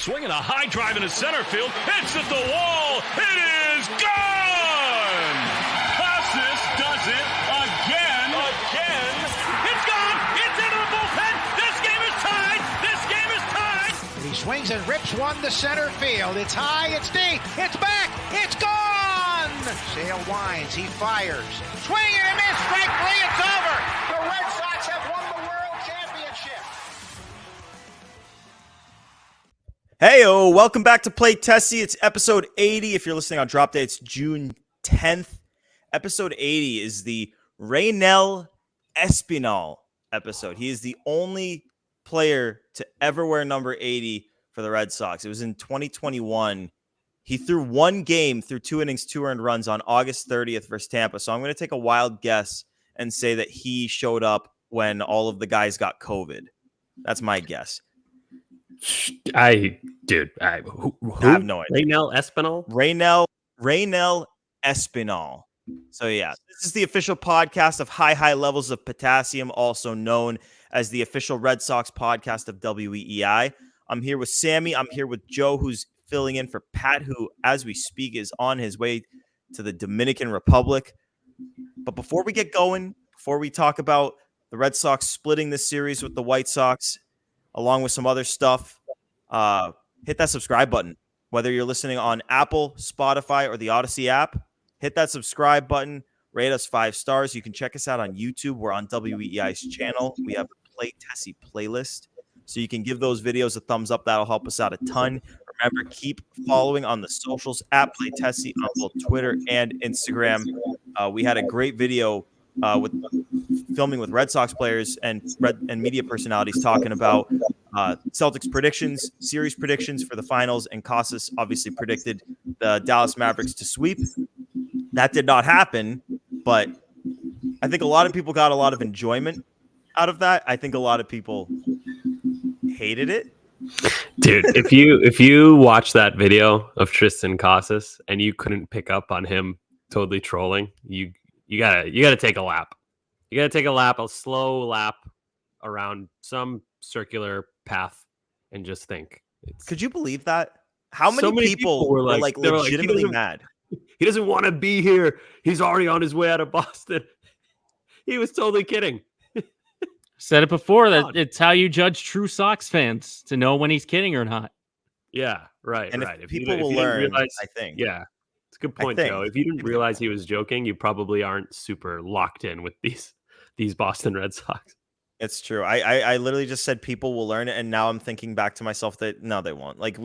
Swinging a high drive into center field. It's at the wall. It is gone! Casas does it again. It's gone! It's into the bullpen! This game is tied! He swings and rips one to center field. It's high, it's deep, it's back, it's gone! Sale winds, he fires. Swing and a miss, strike three, it's over! The Red Sox have won the World Championship! Heyo, welcome back to Play Tessie. It's episode 80. If you're listening on drop day, it's June 10th. Episode 80 is the Raynel Espinal episode. He is the only player to ever wear number 80 for the Red Sox. It was in 2021. He threw one game, through 2 innings, 2 earned runs on August 30th versus Tampa. So I'm going to take a wild guess and say that he showed up when all of the guys got COVID. That's my guess. Who? I have no idea. Raynel Espinal? Raynel Espinal. So yeah, this is the official podcast of high levels of potassium, also known as the official Red Sox podcast of WEEI. I'm here with Sammy. I'm here with Joe, who's filling in for Pat, who, as we speak, is on his way to the Dominican Republic. But before we get going, before we talk about the Red Sox splitting this series with the White Sox, along with some other stuff, hit that subscribe button. Whether you're listening on Apple, Spotify, or the Odyssey app, hit that subscribe button. Rate us 5 stars. You can check us out on YouTube. We're on WEEI's channel. We have a Play Tessie playlist, so you can give those videos a thumbs up. That'll help us out a ton. Remember, keep following on the socials at Play Tessie on both Twitter and Instagram. We had a great video with filming with Red Sox players and media personalities talking about Celtics predictions, series predictions for the finals, and Casas obviously predicted the Dallas Mavericks to sweep. That did not happen, but I think a lot of people got a lot of enjoyment out of that. I think a lot of people hated it. Dude, if you watch that video of Tristan Casas and you couldn't pick up on him totally trolling, you gotta take a lap. You gotta take a slow lap around some circular path and just think. Could you believe that? How many people were like legitimately mad? He doesn't want to be here. He's already on his way out of Boston. He was totally kidding. Said it before that it's how you judge true Sox fans to know when he's kidding or not. Yeah, right. And right. If people will learn, I think. Yeah, it's a good point, Joe. If you didn't realize he was joking, you probably aren't super locked in with these Boston Red Sox. It's true. I literally just said people will learn it, and now I'm thinking back to myself that no, they won't. Like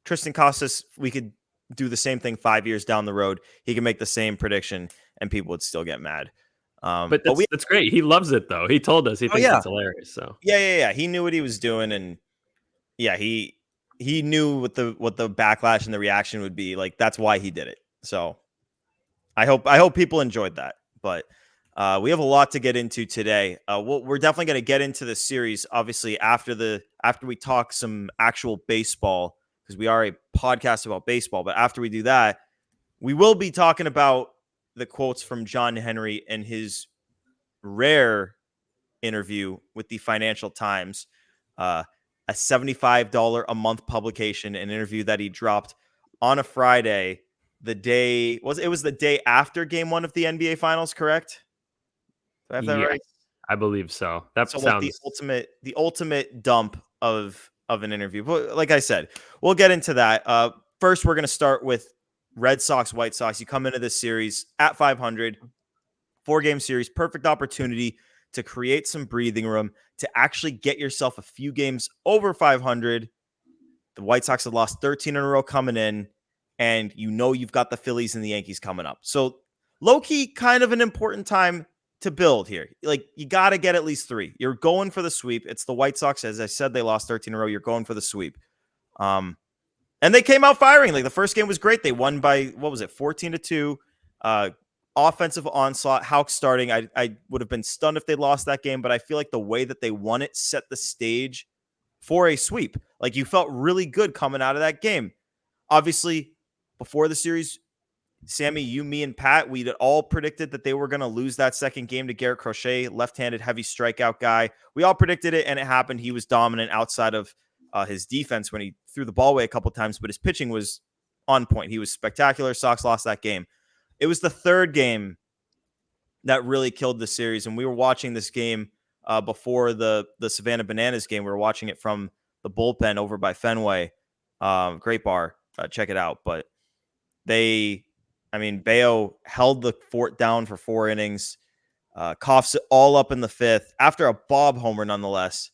Tristan Casas, we could do the same thing 5 years down the road. He can make the same prediction, and people would still get mad. But that's great. He loves it, though. He told us he thinks it's hilarious. So yeah. He knew what he was doing, and yeah, he knew what the backlash and the reaction would be. Like, that's why he did it. So I hope people enjoyed that. But we have a lot to get into today. We're definitely going to get into the series, obviously, after we talk some actual baseball, because we are a podcast about baseball. But after we do that, we will be talking about the quotes from John Henry and his rare interview with the Financial Times, a $75 a month publication, an interview that he dropped on a Friday. It was the day after Game 1 of the NBA Finals, correct? Do I have that right? I believe so. That sounds like the ultimate dump of an interview. But like I said, we'll get into that. First, we're going to start with Red Sox, White Sox. You come into this series at 500, 4-game series, perfect opportunity to create some breathing room, to actually get yourself a few games over 500. The White Sox had lost 13 in a row coming in, and you've got the Phillies and the Yankees coming up. So low-key, kind of an important time to build here. Like, you got to get at least 3. You're going for the sweep. It's the White Sox. As I said, they lost 13 in a row. You're going for the sweep. And they came out firing. Like, the first game was great. They won by, 14-2. Offensive onslaught. Houck starting. I would have been stunned if they lost that game, but I feel like the way that they won it set the stage for a sweep. Like, you felt really good coming out of that game. Obviously, before the series, Sammy, you, me, and Pat, we'd all predicted that they were going to lose that second game to Garrett Crochet, left-handed heavy strikeout guy. We all predicted it, and it happened. He was dominant outside of his defense when he threw the ball away a couple times, but his pitching was on point. He was spectacular. Sox lost that game. It was the third game that really killed the series, and we were watching this game before the Savannah Bananas game. We were watching it from the bullpen over by Fenway. Great bar. Check it out. But Bello held the fort down for 4 innings, coughs it all up in the 5th after a Bob homer nonetheless.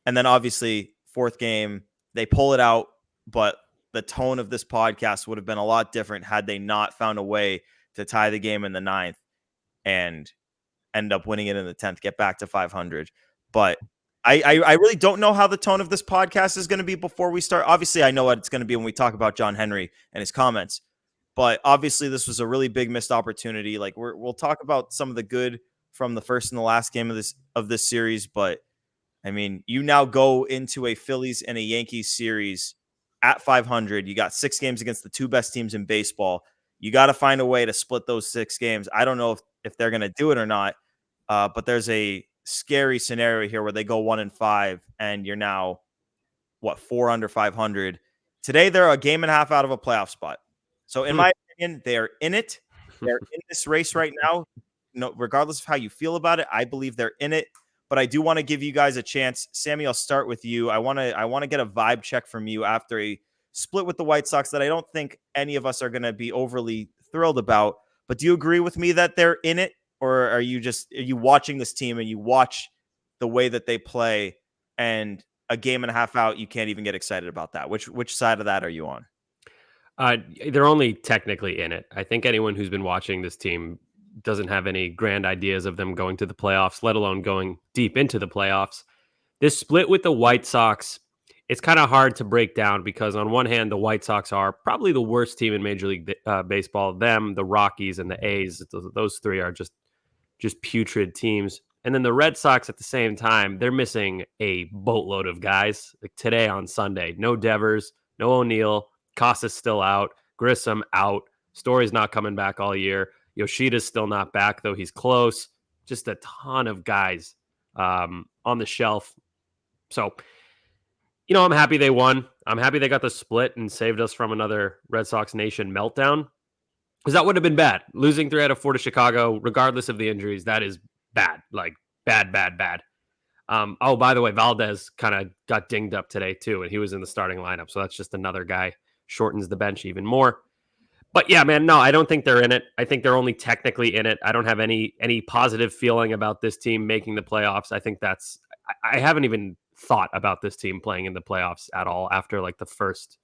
And then obviously 4th game, they pull it out, but the tone of this podcast would have been a lot different had they not found a way to tie the game in the 9th and end up winning it in the 10th, get back to 500. But I really don't know how the tone of this podcast is going to be before we start. Obviously, I know what it's going to be when we talk about John Henry and his comments. But obviously, this was a really big missed opportunity. Like we'll talk about some of the good from the first and the last game of this series. But I mean, you now go into a Phillies and a Yankees series at 500. You got 6 games against the 2 best teams in baseball. You got to find a way to split those 6 games. I don't know if they're going to do it or not. But there's a scary scenario here where they go 1-5 and you're now 4 under 500. Today, they're a game and a half out of a playoff spot. So in my opinion, they are in it. They're in this race right now. No, regardless of how you feel about it, I believe they're in it. But I do want to give you guys a chance. Sammy, I'll start with you. I want to get a vibe check from you after a split with the White Sox that I don't think any of us are going to be overly thrilled about. But do you agree with me that they're in it? Or are you watching this team and you watch the way that they play and a game and a half out, you can't even get excited about that? Which side of that are you on? They're only technically in it. I think anyone who's been watching this team doesn't have any grand ideas of them going to the playoffs, let alone going deep into the playoffs. This split with the White Sox, it's kind of hard to break down because on one hand, the White Sox are probably the worst team in Major League Baseball. Them, the Rockies, and the A's, those 3 are just putrid teams. And then the Red Sox at the same time, they're missing a boatload of guys. Like today on Sunday, no Devers, no O'Neill, Casas still out, Grissom out, Story's not coming back all year, Yoshida's still not back, though he's close. Just a ton of guys on the shelf. So, I'm happy they won. I'm happy they got the split and saved us from another Red Sox Nation meltdown. Because that would have been bad. Losing 3 out of 4 to Chicago, regardless of the injuries, that is bad. Like, bad. By the way, Valdez kind of got dinged up today, too, and he was in the starting lineup. So that's just another guy. Shortens the bench even more. But yeah, man, no, I don't think they're in it. I think they're only technically in it. I don't have any positive feeling about this team making the playoffs. I think I haven't even thought about this team playing in the playoffs at all after like the first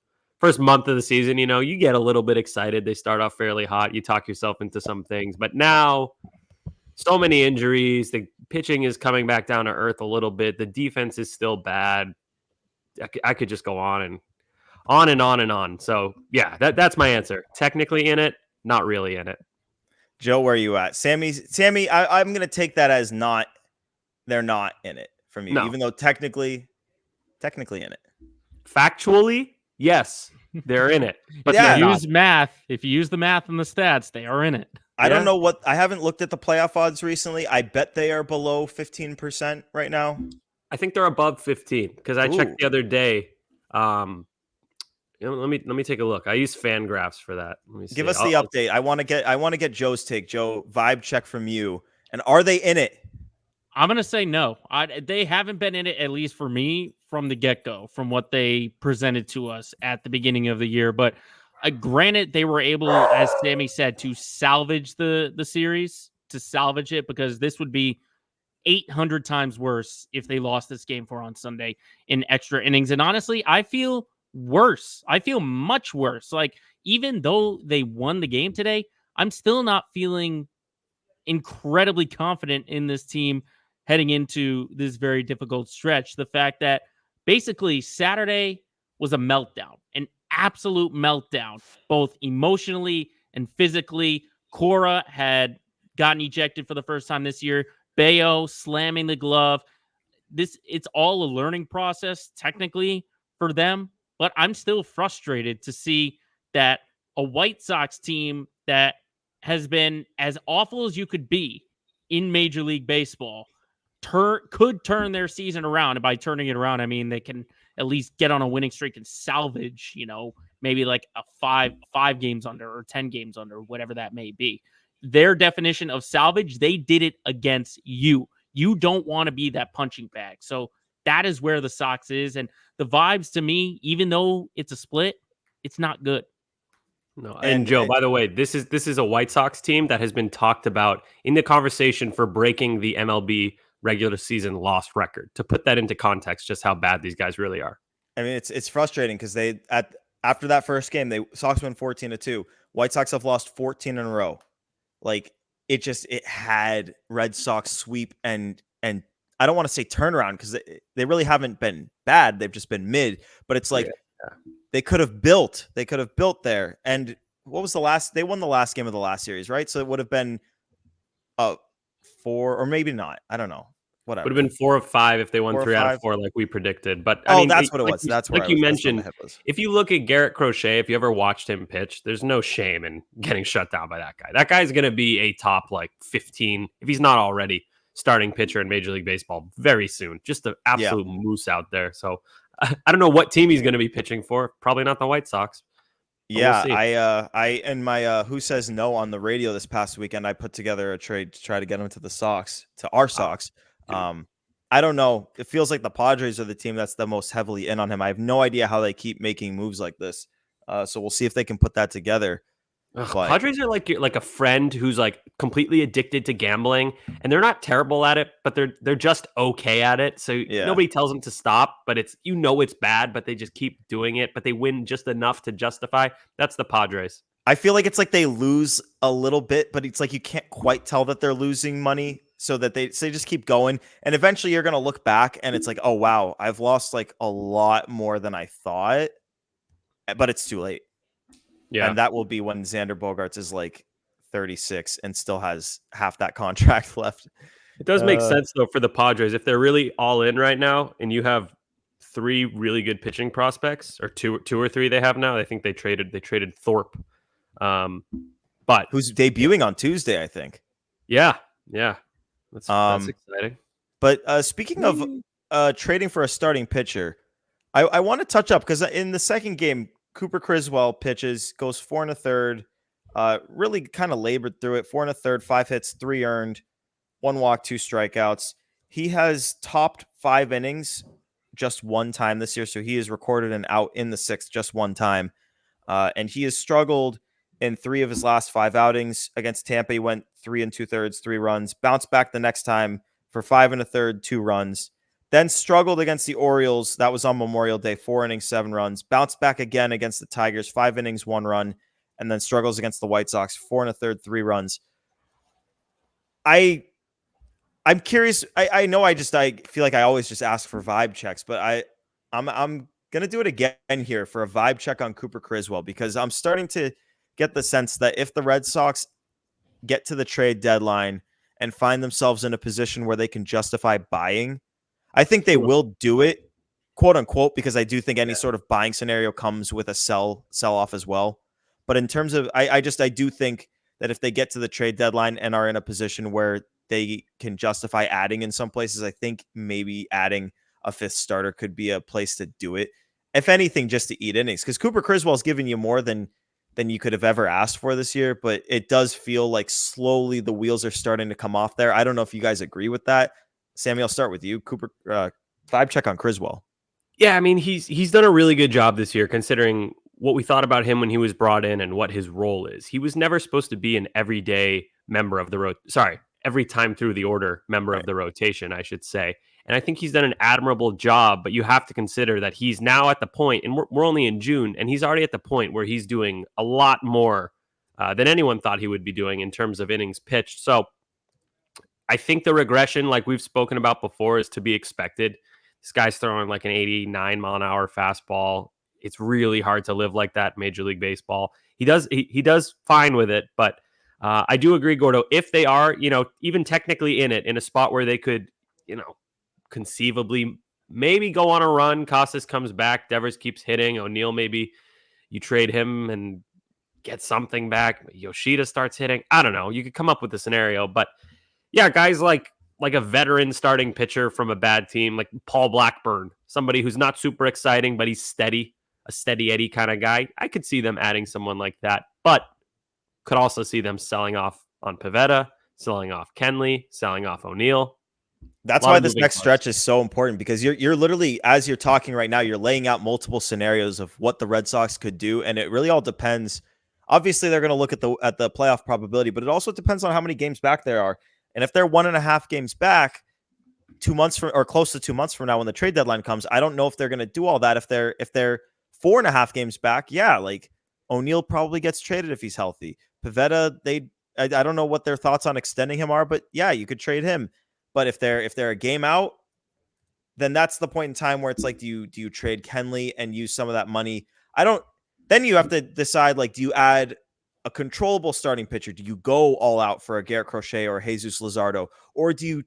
month of the season. You get a little bit excited. They start off fairly hot. You talk yourself into some things, but now so many injuries. The pitching is coming back down to earth a little bit. The defense is still bad. I could just go on and on and on and on. So yeah, that's my answer. Technically in it, not really in it. Joe, where are you at? Sammy, I'm going to take that as they're not in it from you, even though technically in it. Factually, yes, they're in it. But if you use the math and the stats, they are in it. I don't know I haven't looked at the playoff odds recently. I bet they are below 15% right now. I think they're above 15 because I checked the other day. Let me take a look. I use Fangraphs for that. Let me see. Give us the update. I want to get Joe's take. Joe, vibe check from you. And are they in it? I'm going to say no. They haven't been in it, at least for me, from the get-go, from what they presented to us at the beginning of the year. But granted, they were able, as Sammy said, to salvage the series, to salvage it, because this would be 800 times worse if they lost this game on Sunday in extra innings. And honestly, I feel worse. I feel much worse. Like, even though they won the game today, I'm still not feeling incredibly confident in this team heading into this very difficult stretch. The fact that basically Saturday was a meltdown, an absolute meltdown, both emotionally and physically. Cora had gotten ejected for the first time this year. Bello slamming the glove. It's all a learning process technically for them, but I'm still frustrated to see that a White Sox team that has been as awful as you could be in Major League Baseball could turn their season around. And by turning it around, I mean they can at least get on a winning streak and salvage, maybe like a five games under or 10 games under, whatever that may be. Their definition of salvage, they did it against you. You don't want to be that punching bag. So that is where the Sox is. And the vibes to me, even though it's a split, it's not good. No, and Joe, by the way, this is a White Sox team that has been talked about in the conversation for breaking the MLB regular season loss record. To put that into context, just how bad these guys really are. I mean, it's frustrating because after that first game, Sox win 14-2. White Sox have lost 14 in a row. Like it had Red Sox sweep and I don't want to say turnaround because they really haven't been bad. They've just been mid, but it's like they could have built there. And what was they won the last game of the last series, right? So it would have been 4 or maybe not. I don't know. Whatever. Would have been 4 of 5 if they won 3 out of 4 like we predicted. But I mean, that's what it was. That's where you mentioned. If you look at Garrett Crochet, if you ever watched him pitch, there's no shame in getting shut down by that guy. That guy's going to be a top 15, if he's not already, starting pitcher in Major League Baseball very soon. Just an absolute moose out there. So I don't know what team he's going to be pitching for. Probably not the White Sox. Yeah, we'll I in my Who Says No on the radio this past weekend, I put together a trade to try to get him to our Sox. I don't know. It feels like the Padres are the team that's the most heavily in on him. I have no idea how they keep making moves like this. So we'll see if they can put that together. Padres are like a friend who's like completely addicted to gambling, and they're not terrible at it, but they're just okay at it. So nobody tells them to stop, but it's bad, but they just keep doing it. But they win just enough to justify. That's the Padres. I feel like it's like they lose a little bit, but it's like you can't quite tell that they're losing money, so that they just keep going, and eventually you're gonna look back and it's like, oh wow, I've lost like a lot more than I thought, but it's too late. Yeah. And that will be when Xander Bogaerts is like 36 and still has half that contract left. It does make sense though for the Padres if they're really all in right now, and you have 3 really good pitching prospects, or two or three they have now. I think they traded Thorpe, but who's debuting on Tuesday, I think. Yeah, that's exciting. But speaking of trading for a starting pitcher, I want to touch up because in the second game, Cooper Criswell pitches, goes 4 1/3, really kind of labored through it. 4 1/3, 5 hits, 3 earned, 1 walk, 2 strikeouts. He has topped 5 innings just one time this year, so he has recorded an out in the 6th just one time. And he has struggled in 3 of his last 5 outings. Against Tampa, he went 3 2/3, 3 runs, bounced back the next time for 5 1/3, 2 runs. Then struggled against the Orioles. That was on Memorial Day, 4 innings, 7 runs. Bounced back again against the Tigers, 5 innings, 1 run. And then struggles against the White Sox, 4 1/3, 3 runs. I'm curious. I know I feel like I always just ask for vibe checks, but I'm going to do it again here for a vibe check on Cooper Criswell, because I'm starting to get the sense that if the Red Sox get to the trade deadline and find themselves in a position where they can justify buying, I think they will do it, quote unquote, because I do think any sort of buying scenario comes with a sell off as well. But in terms of, I do think that if they get to the trade deadline and are in a position where they can justify adding in some places, I think maybe adding a 5th starter could be a place to do it. If anything, just to eat innings, because Cooper Criswell's giving you more than you could have ever asked for this year. But it does feel like slowly the wheels are starting to come off there. I don't know if you guys agree with that. Sammy, I'll start with you. Cooper, vibe check on Criswell. Yeah, I mean, he's done a really good job this year, considering what we thought about him when he was brought in and what his role is. He was never supposed to be an everyday member of the every time through the order member of the rotation, I should say. And I think he's done an admirable job, but you have to consider that he's now at the point, and we're only in June, and he's already at the point where he's doing a lot more than anyone thought he would be doing in terms of innings pitched. So I think the regression, like we've spoken about before, is to be expected. This guy's throwing like an 89 mile an hour fastball. It's really hard to live like that in Major League Baseball. He does fine with it, but I do agree, Gordo. If they are, even technically in it, in a spot where they could, conceivably maybe go on a run, Casas comes back, Devers keeps hitting, O'Neill, maybe you trade him and get something back. Yoshida starts hitting. I don't know. You could come up with a scenario, but yeah, guys like like a veteran starting pitcher from a bad team, like Paul Blackburn, somebody who's not super exciting, but he's steady, a steady Eddie kind of guy. I could see them adding someone like that, but could also see them selling off on Pivetta, selling off Kenley, selling off O'Neill. That's why this next stretch is so important, because you're literally, as you're talking right now, you're laying out multiple scenarios of what the Red Sox could do, and it really all depends. Obviously, they're going to look at the playoff probability, but it also depends on how many games back there are. And if they're 1.5 games back, 2 months from, or close to 2 months from now, when the trade deadline comes, I don't know if they're going to do all that. If they're 4.5 games back, yeah, like O'Neill probably gets traded if he's healthy. Pivetta, I don't know what their thoughts on extending him are, but yeah, you could trade him. But if they're a game out, then that's the point in time where it's like, do you trade Kenley and use some of that money? Then you have to decide, like, do you add a controllable starting pitcher? Do you go all out for a Garrett Crochet or Jesus Luzardo? Or do you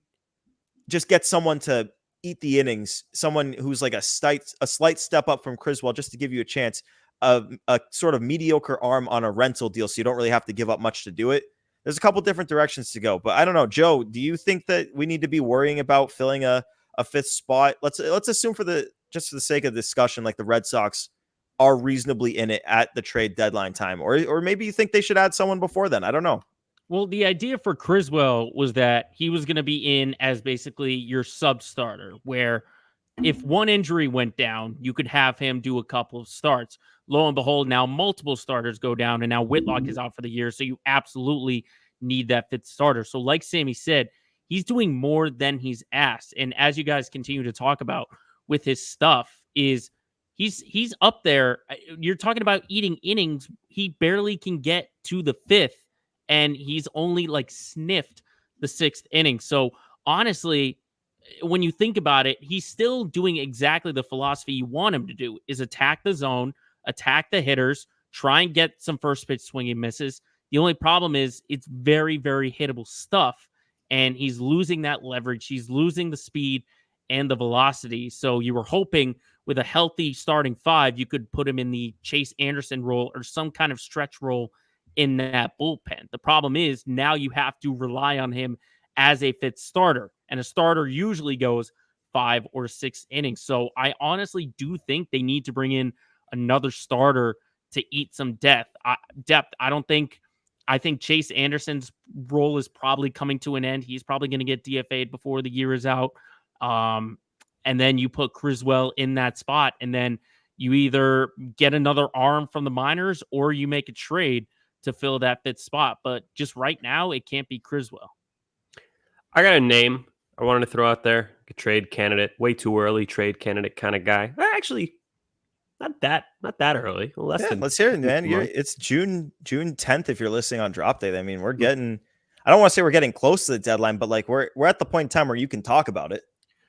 just get someone to eat the innings, someone who's like a slight step up from Criswell, just to give you a chance of a sort of mediocre arm on a rental deal, so you don't really have to give up much to do it? There's a couple different directions to go, but I don't know. Joe, do you think that we need to be worrying about filling a fifth spot? Let's assume for the sake of discussion, like the Red Sox are reasonably in it at the trade deadline time, or maybe you think they should add someone before then. I don't know. Well, the idea for Criswell was that he was going to be in as basically your sub starter, where if one injury went down, you could have him do a couple of starts. Lo and behold, now multiple starters go down, and now Whitlock is out for the year. So you absolutely need that fifth starter. So like Sammy said, he's doing more than he's asked. And as you guys continue to talk about with his stuff, is he's up there. You're talking about eating innings. He barely can get to the fifth, and he's only like sniffed the sixth inning. So honestly, when you think about it, he's still doing exactly the philosophy you want him to do, is attack the zone, attack the hitters, try and get some first pitch swinging misses. The only problem is it's very, very hittable stuff, and he's losing that leverage. He's losing the speed and the velocity. So you were hoping with a healthy starting five, you could put him in the Chase Anderson role or some kind of stretch role in that bullpen. The problem is now you have to rely on him as a fifth starter, and a starter usually goes 5 or 6 innings. So I honestly do think they need to bring in another starter to eat some depth. I think Chase Anderson's role is probably coming to an end. He's probably going to get DFA'd before the year is out. And then you put Criswell in that spot, and then you either get another arm from the minors or you make a trade to fill that fifth spot. But just right now, it can't be Criswell. I got a name I wanted to throw out there. A trade candidate, way too early trade candidate kind of guy. Actually, not that early. Let's hear it, man. It's June 10th if you're listening on drop day. I mean, we're getting, I don't want to say we're getting close to the deadline, but like we're at the point in time where you can talk about it.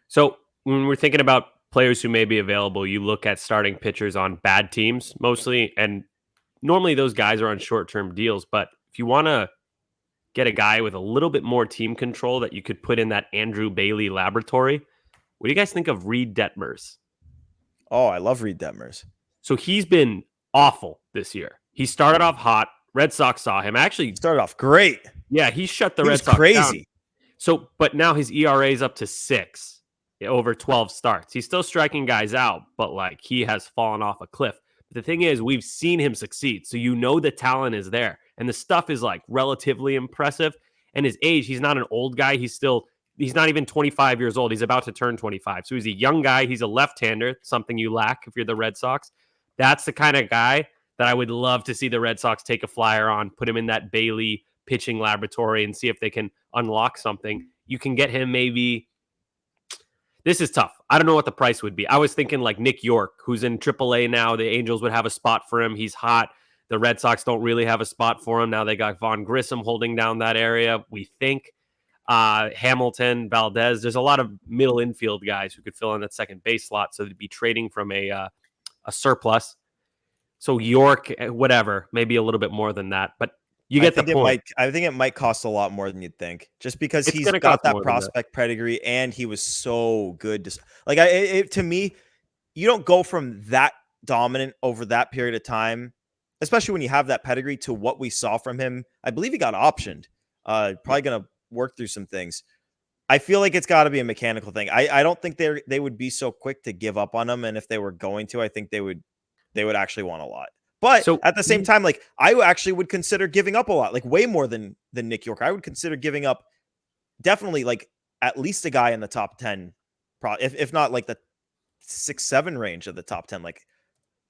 So when we're thinking about players who may be available, you look at starting pitchers on bad teams mostly, and normally those guys are on short-term deals. But if you want to get a guy with a little bit more team control that you could put in that Andrew Bailey laboratory, what do you guys think of Reed Detmers? Oh, I love Reed Detmers. So he's been awful this year. He started off hot. Red Sox saw him. Actually, started off great. Yeah, he shut the Red Sox crazy down. So, but now his ERA is up to 6 over 12 starts. He's still striking guys out, but like he has fallen off a cliff. But the thing is, we've seen him succeed. So you know the talent is there. And the stuff is like relatively impressive. And his age, he's not an old guy. He's not even 25 years old. He's about to turn 25. So he's a young guy. He's a left-hander, something you lack if you're the Red Sox. That's the kind of guy that I would love to see the Red Sox take a flyer on, put him in that Bailey pitching laboratory and see if they can unlock something. You can get him maybe. This is tough. I don't know what the price would be. I was thinking like Nick York, who's in AAA now. The Angels would have a spot for him. He's hot. The Red Sox don't really have a spot for him. Now they got Vaughn Grissom holding down that area, we think. Hamilton, Valdez. There's a lot of middle infield guys who could fill in that second base slot, so they'd be trading from a surplus. So York, whatever, maybe a little bit more than that. But you get the point. I think it might cost a lot more than you'd think, just because he's got that prospect pedigree and he was so good. To me, you don't go from that dominant over that period of time, especially when you have that pedigree, to what we saw from him. I believe he got optioned. Probably going to work through some things. I feel like it's got to be a mechanical thing. I don't think they would be so quick to give up on him, and if they were going to, I think they would actually want a lot. But So at the same time, like I actually would consider giving up a lot, like way more than Nick York. I would consider giving up definitely like at least a guy in the top 10, probably if not like the 6-7 range of the top 10, like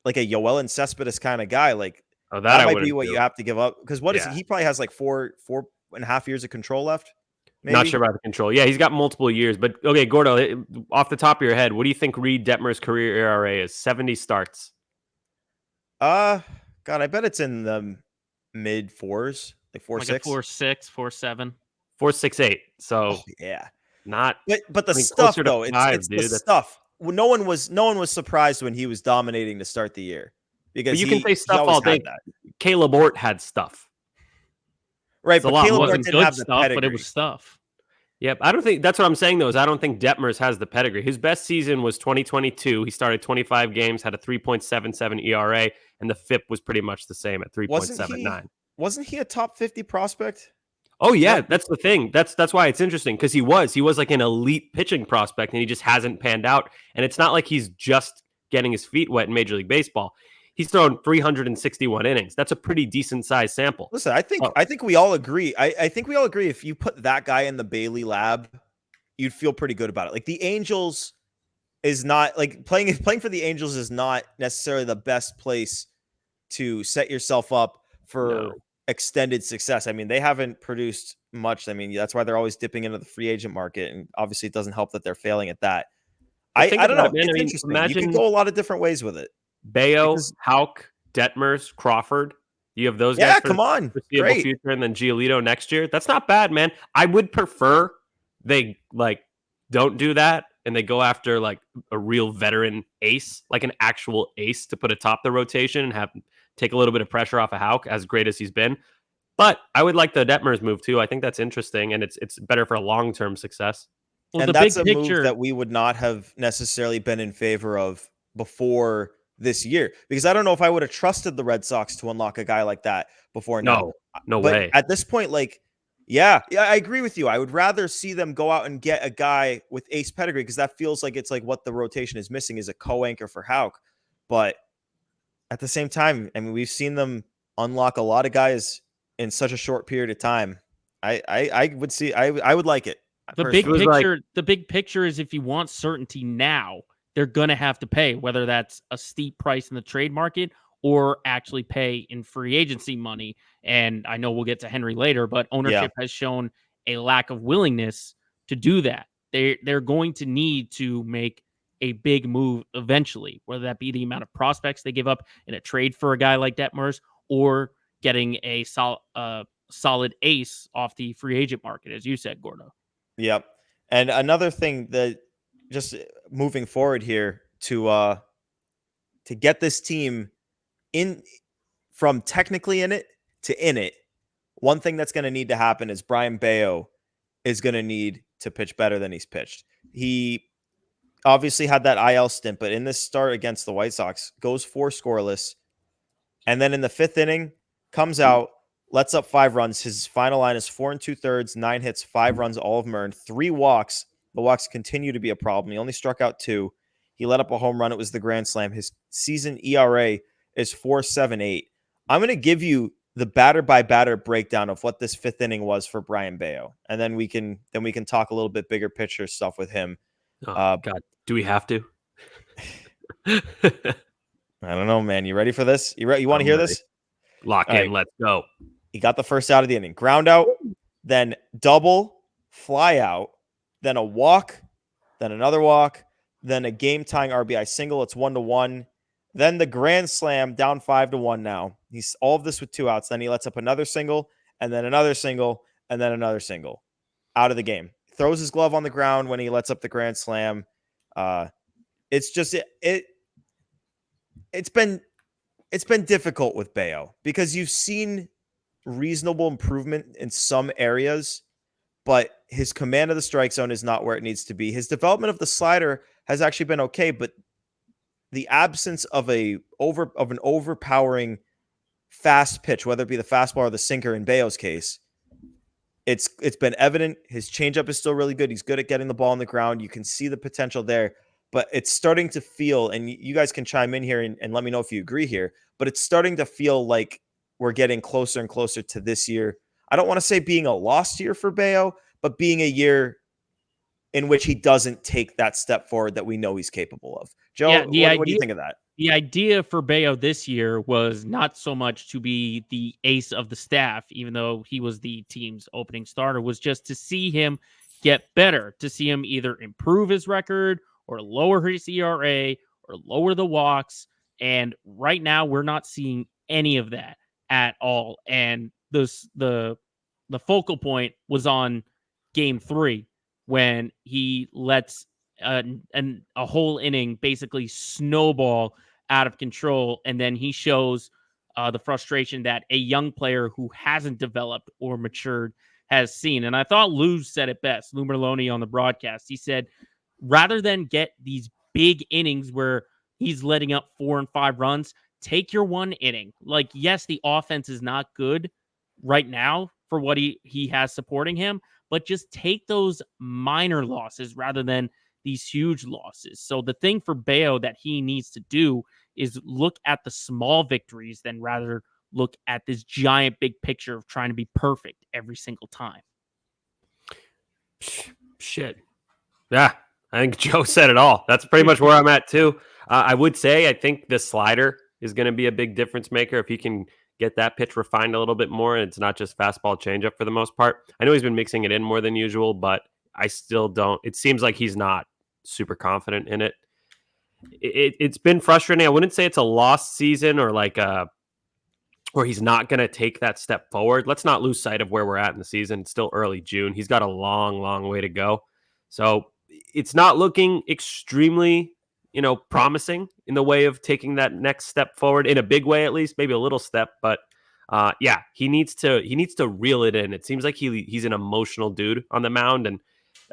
a Yoel Cespedes kind of guy. Like that that I might be wouldn't what do. you have to give up, because what is Yeah. he probably has like 4.5 years of control left. Maybe? Not sure about the control. Yeah, he's got multiple years. But okay, Gordo, off the top of your head, what do you think Reed Detmer's career ERA is? 70 starts. God, I bet it's in the mid fours, like 4.6. Like a 4.6, 4.7. 4.68. So Oh yeah, not. but the I mean, stuff closer to though, 5, it's the dude. stuff. Well, no one was surprised when he was dominating to start the year, because But you can say he stuff always all day. had that. Caleb Ort had stuff. Right, It's a but lot It Caleb more. Ort wasn't didn't good have the stuff, but it pedigree. was stuff. Yep. I don't think that's what I'm saying, though, is I don't think Detmers has the pedigree. His best season was 2022. He started 25 games, had a 3.77 ERA, and the FIP was pretty much the same at 3.79. Wasn't he a top 50 prospect? Oh yeah, that's the thing. That's why it's interesting, because he was like an elite pitching prospect, and he just hasn't panned out. And it's not like he's just getting his feet wet in Major League Baseball. He's thrown 361 innings. That's a pretty decent sized sample. Listen, I think we all agree. I think we all agree, if you put that guy in the Bailey lab, you'd feel pretty good about it. Like the Angels is not like playing for the Angels is not necessarily the best place to set yourself up for extended success. I mean, they haven't produced much. I mean, that's why they're always dipping into the free agent market, and obviously it doesn't help that they're failing at that. I don't know. It's interesting. You could go a lot of different ways with it. Bayo, Houck, Detmers, Crawford. You have those guys. Yeah, for come on, the foreseeable future, and then Giolito next year. That's not bad, man. I would prefer they don't do that and they go after like a real veteran ace, like an actual ace, to put atop the rotation and have take a little bit of pressure off of Houck, as great as he's been. But I would like the Detmers move too. I think that's interesting, and it's better for long-term success. Well, and the that's big a picture move that we would not have necessarily been in favor of before this year, because I don't know if I would have trusted the Red Sox to unlock a guy like that before now. No but way. At this point, like, yeah, I agree with you. I would rather see them go out and get a guy with ace pedigree, because that feels like it's like what the rotation is missing is a co-anchor for Houck. But at the same time, I mean, we've seen them unlock a lot of guys in such a short period of time. I would see. I would like it. The big picture is, if you want certainty now, they're going to have to pay, whether that's a steep price in the trade market or actually pay in free agency money. And I know we'll get to Henry later, but ownership has shown a lack of willingness to do that. They're going to need to make a big move eventually, whether that be the amount of prospects they give up in a trade for a guy like Detmers, or getting a solid ace off the free agent market, as you said, Gordo. Yep. And another thing that, just moving forward here, to get this team in from technically in it to in it, one thing that's going to need to happen is Brayan Bello is going to need to pitch better than he's pitched. He obviously had that IL stint, but in this start against the White Sox, goes 4 scoreless, and then in the 5th inning comes out, lets up 5 runs. His final line is 4 2/3, 9 hits, 5 runs, all of them earned, 3 walks. The walks continue to be a problem. He only struck out 2. He let up a home run. It was the grand slam. His season ERA is 4.78. I'm going to give you the batter by batter breakdown of what this 5th inning was for Brayan Bello, and then we can talk a little bit bigger picture stuff with him. Oh, God, do we have to? I don't know, man. You ready for this? You want to hear this? Lock in. Right. Let's go. He got the first out of the inning. Ground out, then double, fly out, then a walk, then another walk, then a game-tying RBI single. It's 1-1. Then the grand slam, down 5-1 now. He's all of this with 2 outs. Then he lets up another single, and then another single, and then another single. Out of the game. Throws his glove on the ground when he lets up the grand slam. It's just it's been difficult with Bello, because you've seen reasonable improvement in some areas, but his command of the strike zone is not where it needs to be. His development of the slider has actually been okay, but the absence of an overpowering fast pitch, whether it be the fastball or the sinker in Bello's case, it's been evident. His changeup is still really good. He's good at getting the ball on the ground. You can see the potential there, but it's starting to feel, and you guys can chime in here and let me know if you agree here, but it's starting to feel like we're getting closer and closer to this year. I don't want to say being a lost year for Bello, but being a year in which he doesn't take that step forward that we know he's capable of. Yeah, Joe, what do you think of that? the idea for Bayo this year was not so much to be the ace of the staff, even though he was the team's opening starter, was just to see him get better, to see him either improve his record or lower his ERA or lower the walks. And right now, we're not seeing any of that at all. And the focal point was on Game 3 when he lets a whole inning basically snowball out of control, and then he shows the frustration that a young player who hasn't developed or matured has seen. And I thought Lou said it best, Lou Merloni on the broadcast. He said, rather than get these big innings where he's letting up 4 and 5 runs, take your one inning. Like, yes, the offense is not good right now for what he has supporting him, but just take those minor losses rather than these huge losses. So the thing for Bayo that he needs to do is look at the small victories than rather look at this giant big picture of trying to be perfect every single time. Shit. Yeah, I think Joe said it all. That's pretty much where I'm at too. I would say I think the slider is going to be a big difference maker if he can get that pitch refined a little bit more, and it's not just fastball changeup for the most part. I know he's been mixing it in more than usual, but I still don't. It seems like he's not super confident in it. It's been frustrating. I wouldn't say it's a lost season or like where he's not going to take that step forward. Let's not lose sight of where we're at in the season. It's still early June. He's got a long, long way to go. So it's not looking extremely, promising in the way of taking that next step forward in a big way, at least maybe a little step. But yeah, he needs to reel it in. It seems like he's an emotional dude on the mound, and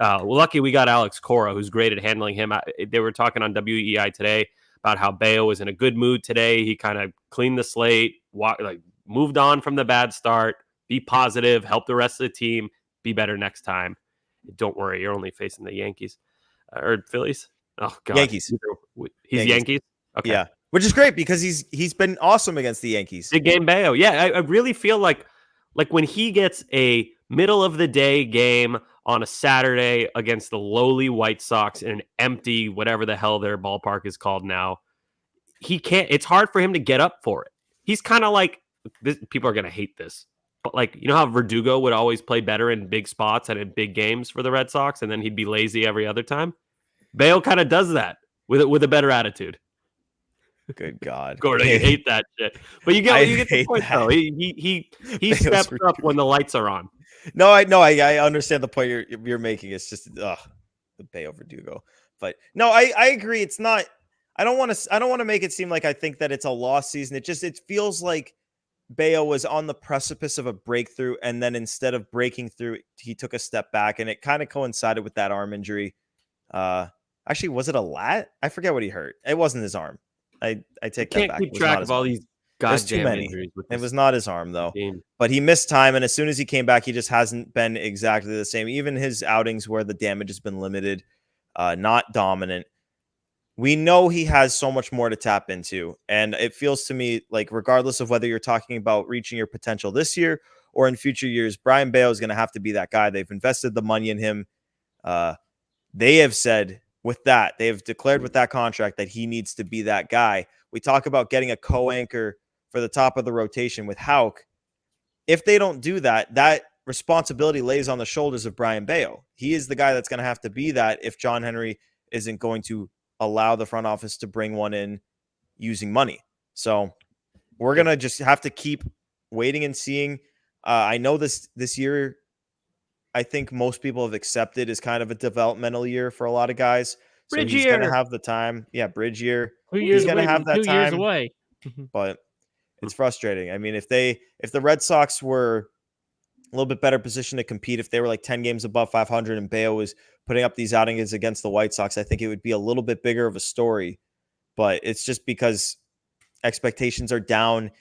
lucky we got Alex Cora, who's great at handling him. They were talking on WEI today about how Bayo was in a good mood today. He kind of cleaned the slate, moved on from the bad start, be positive, help the rest of the team, be better next time. Don't worry, you're only facing the Yankees or Phillies. Oh God, Yankees. He's Yankees. Okay, yeah, which is great because he's been awesome against the Yankees. Big game Bayo. Yeah, I really feel like when he gets a middle of the day game on a Saturday against the lowly White Sox in an empty, whatever the hell their ballpark is called now, he can't. It's hard for him to get up for it. He's kind of like this. People are gonna hate this, but how Verdugo would always play better in big spots and in big games for the Red Sox, and then he'd be lazy every other time. Bale kind of does that with a better attitude. Good God, Gordo, you hate that shit, but you get the point though. He steps up when the lights are on. No, I understand the point you're making. It's just the Bayo Verdugo, but no, I agree. It's not. I don't want to make it seem like I think that it's a lost season. It feels like Bayo was on the precipice of a breakthrough, and then instead of breaking through, he took a step back, and it kind of coincided with that arm injury. Actually, was it a lat? I forget what he hurt. It wasn't his arm. I take that back. Keep track of all these goddamn injuries. It was not his arm though, but he missed time, and as soon as he came back, he just hasn't been exactly the same. Even his outings where the damage has been limited, not dominant. We know he has so much more to tap into, and it feels to me like regardless of whether you're talking about reaching your potential this year or in future years, Brayan Bello is going to have to be that guy. They've invested the money in him. They have said with that, they have declared with that contract that he needs to be that guy. We talk about getting a co-anchor for the top of the rotation with Houck. If they don't do that, that responsibility lays on the shoulders of Brayan Bello. He is the guy that's going to have to be that if John Henry isn't going to allow the front office to bring one in using money. So we're going to just have to keep waiting and seeing. I know this year, I think most people have accepted as kind of a developmental year for a lot of guys. So Bridge he's year. going to have the time. Yeah, bridge year. 2 years He's going to away, have that 2 time. years away. But it's frustrating. I mean, if the Red Sox were a little bit better position to compete, if they were like 10 games above 500 and Bayo was putting up these outings against the White Sox, I think it would be a little bit bigger of a story. But it's just because expectations are down.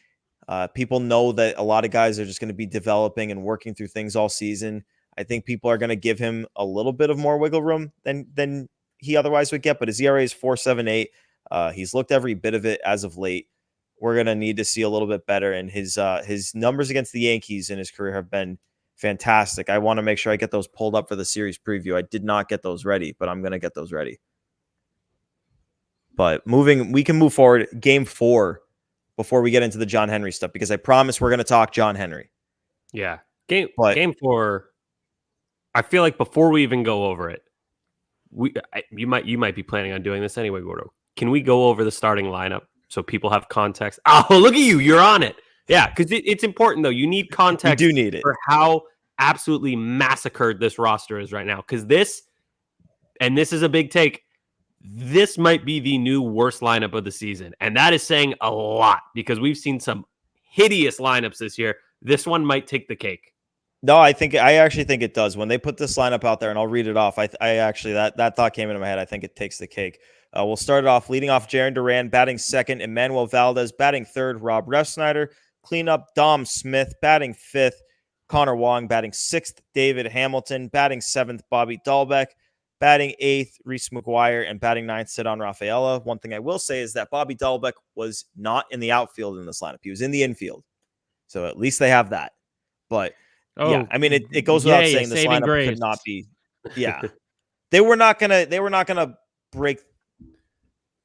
People know that a lot of guys are just going to be developing and working through things all season. I think people are going to give him a little bit of more wiggle room than he otherwise would get, but his ERA is 4.78. He's looked every bit of it as of late. We're going to need to see a little bit better, and his numbers against the Yankees in his career have been fantastic. I want to make sure I get those pulled up for the series preview. I did not get those ready, but I'm going to get those ready. But we can move forward. Game 4 before we get into the John Henry stuff, because I promise we're going to talk John Henry. Yeah. Game 4. I feel like before we even go over it, you might be planning on doing this anyway, Gordo. Can we go over the starting lineup so people have context? Oh, look at you. You're on it. Yeah, because it's important, though. You need context. You do need it. For how absolutely massacred this roster is right now. Because this is a big take, this might be the new worst lineup of the season. And that is saying a lot because we've seen some hideous lineups this year. This one might take the cake. No, I actually think it does. When they put this lineup out there, and I'll read it off, I actually, that thought came into my head. I think it takes the cake. We'll start it off leading off Jarren Duran, batting second, Emmanuel Valdez, batting third, Rob Refsnyder, cleanup Dom Smith, batting fifth, Connor Wong, batting sixth, David Hamilton, batting seventh, Bobby Dahlbeck, batting eighth, Reese McGuire, and batting ninth, Cedon Rafaela. One thing I will say is that Bobby Dahlbeck was not in the outfield in this lineup. He was in the infield. So at least they have that. But yeah, I mean, it goes without saying this lineup grace. could not be. Yeah, they were not gonna break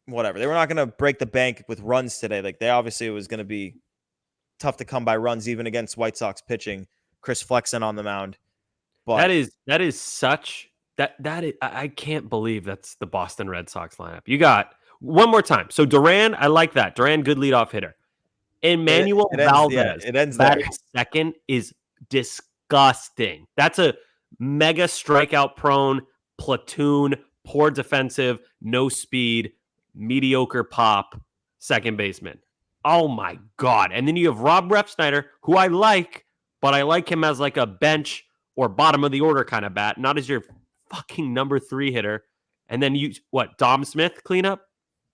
whatever. They were not gonna break the bank with runs today. Like it was gonna be tough to come by runs even against White Sox pitching. Chris Flexen on the mound. But that is such that is, I can't believe that's the Boston Red Sox lineup. You got one more time. So Duran, I like that. Duran, good leadoff hitter. Emmanuel Valdez, it ends there. Second is disgusting. That's a mega strikeout prone platoon, poor defensive, no speed, mediocre pop second baseman. Oh my God. And then you have Rob Refsnyder, who I like, but I like him as like a bench or bottom of the order kind of bat, not as your fucking number 3 hitter. And then Dom Smith cleanup?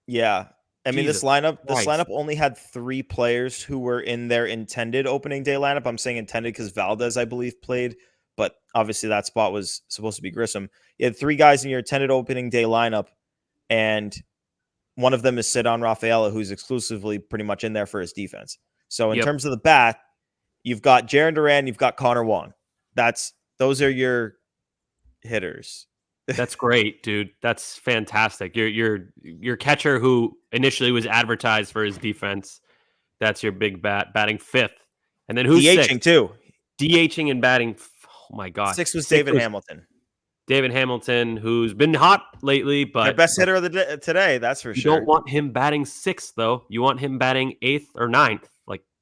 Yeah. I mean, Jesus this lineup Christ. only had 3 players who were in their intended opening day lineup. I'm saying intended because Valdez, I believe, played, but obviously that spot was supposed to be Grissom. You had 3 guys in your intended opening day lineup, and one of them is Cedon Rafaela, who's exclusively pretty much in there for his defense. So in terms of the bat, you've got Jarren Duran, you've got Connor Wong. Those are your hitters. That's great, dude. That's fantastic. Your catcher who initially was advertised for his defense. That's your big bat, batting 5th. And then who's DHing sixth? too? DHing and batting. Oh my God. 6th was David Hamilton. David Hamilton, who's been hot lately, but their best hitter of the day today, that's for sure. You don't want him batting 6th, though. You want him batting 8th or 9th,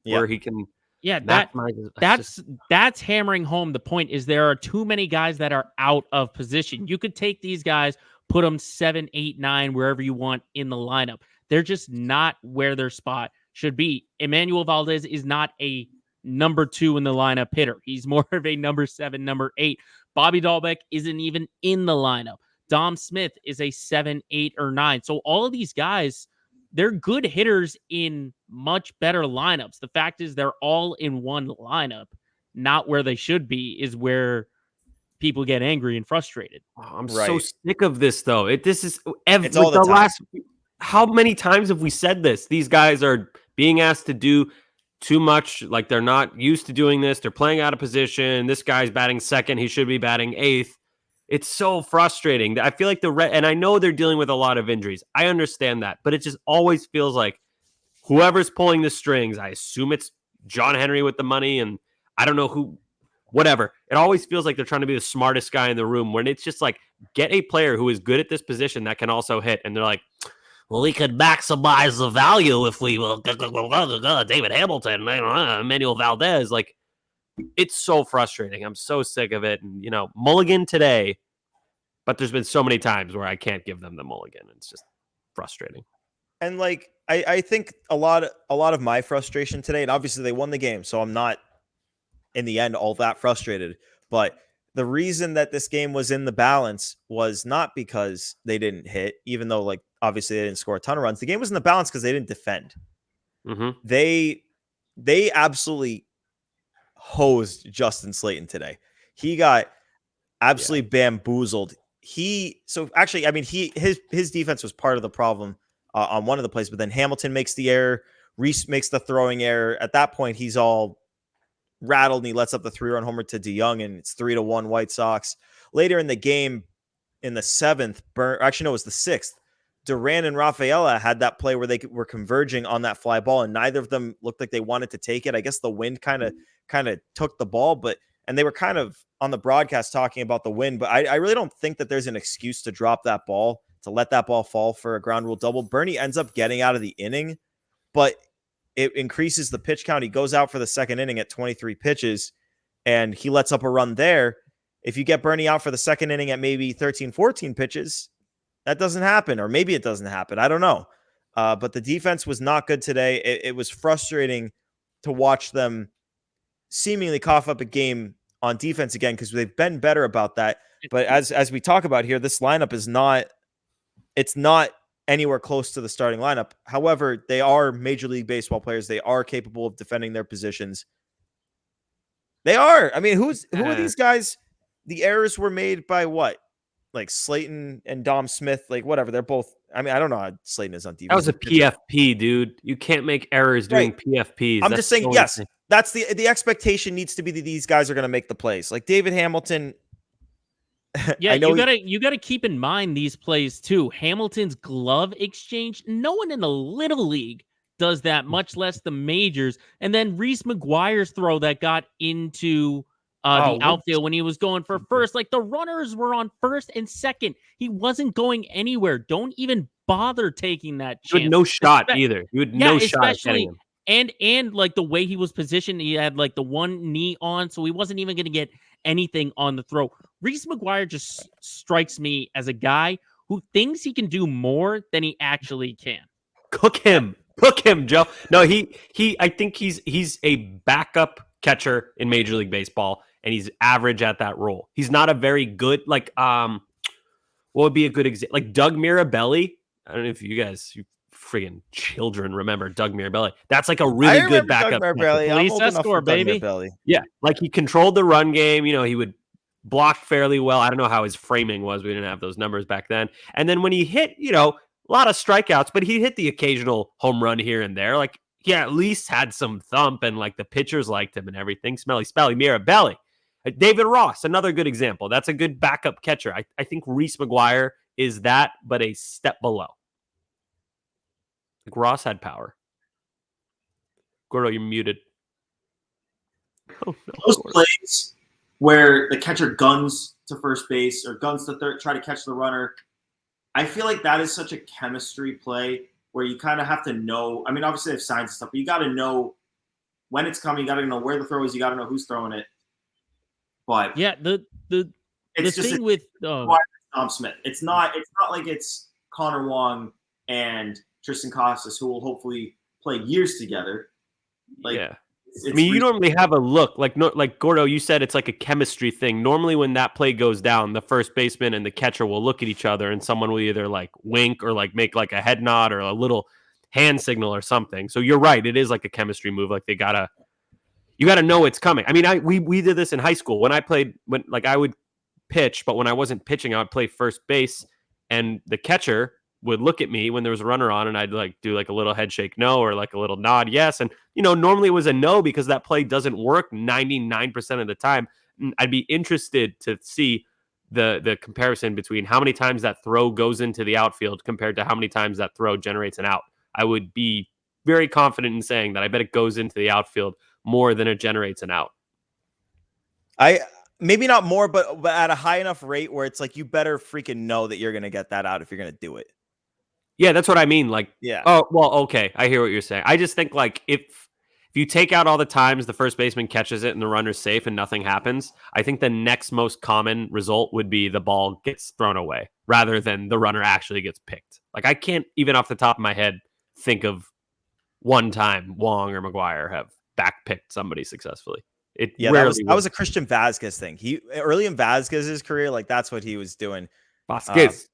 where he can. Yeah, that's hammering home the point. Is there are too many guys that are out of position. You could take these guys, put them 7, 8, 9, wherever you want in the lineup. They're just not where their spot should be. Emmanuel Valdez is not a number 2 in the lineup hitter. He's more of a number 7, number 8. Bobby Dahlbeck isn't even in the lineup. Dom Smith is a 7, 8, or 9. So all of these guys, they're good hitters in much better lineups. The fact is they're all in one lineup, not where they should be, is where people get angry and frustrated. Oh, I'm so sick of this, though. It's all the time. How many times have we said this? These guys are being asked to do too much. Like they're not used to doing this. They're playing out of position. This guy's batting 2nd. He should be batting 8th. It's so frustrating. I feel like and I know they're dealing with a lot of injuries. I understand that, but it just always feels like whoever's pulling the strings, I assume it's John Henry with the money, and I don't know who, whatever. It always feels like they're trying to be the smartest guy in the room when it's just like, get a player who is good at this position that can also hit. And they're like, well, we could maximize the value if we will. David Hamilton, Emmanuel Valdez. Like, it's so frustrating. I'm so sick of it. And, mulligan today, but there's been so many times where I can't give them the mulligan. It's just frustrating. And I think a lot of my frustration today, and obviously they won the game, so I'm not in the end all that frustrated. But the reason that this game was in the balance was not because they didn't hit, even though obviously they didn't score a ton of runs. The game was in the balance because they didn't defend. Mm-hmm. They they absolutely hosed Justin Slayton today. He got absolutely bamboozled. His defense was part of the problem on one of the plays, but then Hamilton makes the error. Reese makes the throwing error. At that point, he's all rattled and he lets up the 3-run homer to DeYoung, and it's 3-1 White Sox. Later in the game, in the seventh, it was the sixth. Duran and Rafaela had that play where they were converging on that fly ball, and neither of them looked like they wanted to take it. I guess the wind kind of took the ball, and they were kind of on the broadcast talking about the wind, but I really don't think that there's an excuse to drop that ball, to let that ball fall for a ground rule double. Bernie ends up getting out of the inning, but it increases the pitch count. He goes out for the second inning at 23 pitches, and he lets up a run there. If you get Bernie out for the second inning at maybe 13, 14 pitches, that doesn't happen, or maybe it doesn't happen. I don't know. But the defense was not good today. It was frustrating to watch them seemingly cough up a game on defense again, because they've been better about that. But as we talk about here, this lineup is not anywhere close to the starting lineup. However, they are Major League Baseball players. They are capable of defending their positions. They are. I mean, who are these guys? The errors were made by what? Like Slayton and Dom Smith, like whatever. They're both. I mean, I don't know how Slayton is on defense. That was a PFP, dude. You can't make errors doing PFPs. I'm just saying, yes, that's the expectation needs to be that these guys are going to make the plays. Like David Hamilton. Yeah, you gotta keep in mind these plays too. Hamilton's glove exchange. No one in the little league does that, much less the majors. And then Reese McGuire's throw that got into the outfield when he was going for first. Like the runners were on first and second. He wasn't going anywhere. Don't even bother taking that chance. You had no shot either. You had no shot at getting him. And like the way he was positioned, he had like the one knee on, so he wasn't even going to get anything on the throw. Reese McGuire just strikes me as a guy who thinks he can do more than he actually can. Cook him, Joe. No, I think he's a backup catcher in Major League Baseball, and he's average at that role. He's not a very good, like, what would be a good example? Like Doug Mirabelli. I don't know if you friggin' children remember Doug Mirabelli. That's like a really good backup. Police escort, baby. Yeah, like he controlled the run game. You know, he would block fairly well. I don't know how his framing was. We didn't have those numbers back then. And then when he hit, a lot of strikeouts, but he hit the occasional home run here and there. Like he at least had some thump, and like the pitchers liked him and everything. Smelly Spelly, Mirabelli. David Ross, another good example. That's a good backup catcher. I think Reese McGuire is that, but a step below. Like Ross had power. Gordo, you're muted. Oh, no, those plays where the catcher guns to first base or guns to third, try to catch the runner, I feel like that is such a chemistry play where you kind of have to know. I mean, obviously they have signs and stuff, but you got to know when it's coming. You got to know where the throw is. You got to know who's throwing it. But yeah, the thing with Tom Smith, it's not like it's Connor Wong and Tristan Casas, who will hopefully play years together. Like, yeah. I mean, you normally have a look like Gordo. You said it's like a chemistry thing. Normally, when that play goes down, the first baseman and the catcher will look at each other, and someone will either like wink or like make like a head nod or a little hand signal or something. So you're right; it is like a chemistry move. Like you gotta know it's coming. I mean, we did this in high school when I played. When like I would pitch, but when I wasn't pitching, I would play first base, and the catcher would look at me when there was a runner on, and I'd like do like a little head shake no or like a little nod yes. And normally it was a no because that play doesn't work 99% of the time. And I'd be interested to see the comparison between how many times that throw goes into the outfield compared to how many times that throw generates an out. I would be very confident in saying that I bet it goes into the outfield more than it generates an out. Maybe not more, but at a high enough rate where it's like you better freaking know that you're going to get that out if you're going to do it. Yeah, that's what I mean. Like, yeah. Oh, well, okay. I hear what you're saying. I just think like if you take out all the times the first baseman catches it and the runner's safe and nothing happens, I think the next most common result would be the ball gets thrown away rather than the runner actually gets picked. Like I can't even off the top of my head think of one time Wong or McGuire have backpicked somebody successfully. That was a Christian Vazquez thing. He early in Vazquez's career, like that's what he was doing. Vazquez.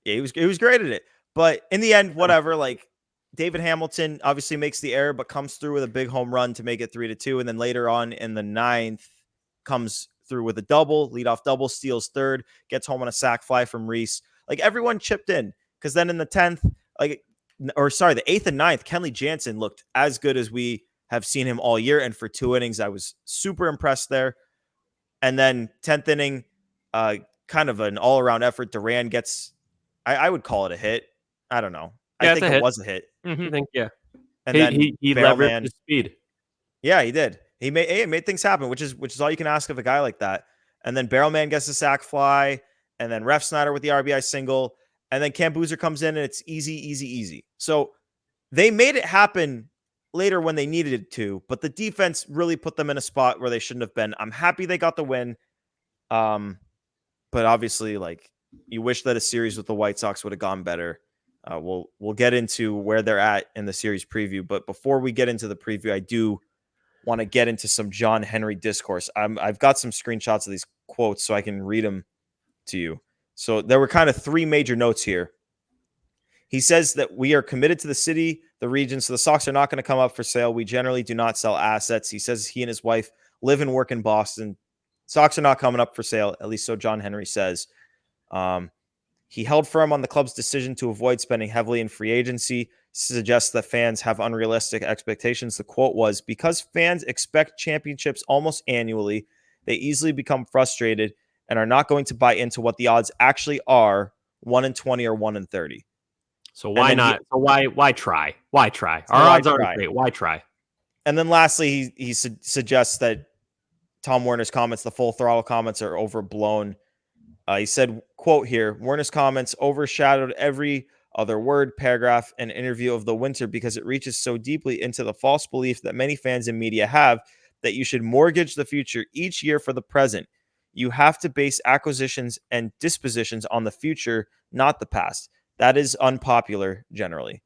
Yeah, he was great at it. But in the end, whatever, like David Hamilton obviously makes the error, but comes through with a big home run to make it 3-2. And then later on in the 9th, comes through with a double, leadoff double, steals third, gets home on a sac fly from Reese. Like everyone chipped in, because then in the 10th, the 8th and 9th, Kenley Jansen looked as good as we have seen him all year. And for 2 innings, I was super impressed there. And then 10th inning, kind of an all-around effort. Duran gets, I would call it a hit. I don't know. Yeah, I think it was a hit. I think, yeah. And then he leveraged his speed. Yeah, he did. He made things happen, which is all you can ask of a guy like that. And then Barrelman gets the sac fly, and then Ref Snyder with the RBI single, and then Cam Boozer comes in, and it's easy. So they made it happen later when they needed it to, but the defense really put them in a spot where they shouldn't have been. I'm happy they got the win, but obviously, like, you wish that a series with the White Sox would have gone better. We'll get into where they're at in the series preview, but before we get into the preview, I do want to get into some John Henry discourse. I've got some screenshots of these quotes so I can read them to you. So there were kind of 3 major notes here. He says that we are committed to the city, the region, so the Sox are not going to come up for sale. We generally do not sell assets. He says he and his wife live and work in Boston. Sox are not coming up for sale, at least so John Henry says. He held firm on the club's decision to avoid spending heavily in free agency, suggests that fans have unrealistic expectations. The quote was, because fans expect championships almost annually, they easily become frustrated and are not going to buy into what the odds actually are, 1-20 or 1-30. So why not? Why try? Why try? Our odds aren't great. Why try? And then lastly, he suggests that Tom Werner's comments, the full throttle comments, are overblown. He said, quote here, Werner's comments overshadowed every other word, paragraph, and interview of the winter because it reaches so deeply into the false belief that many fans and media have that you should mortgage the future each year for the present. You have to base acquisitions and dispositions on the future, not the past. That is unpopular generally.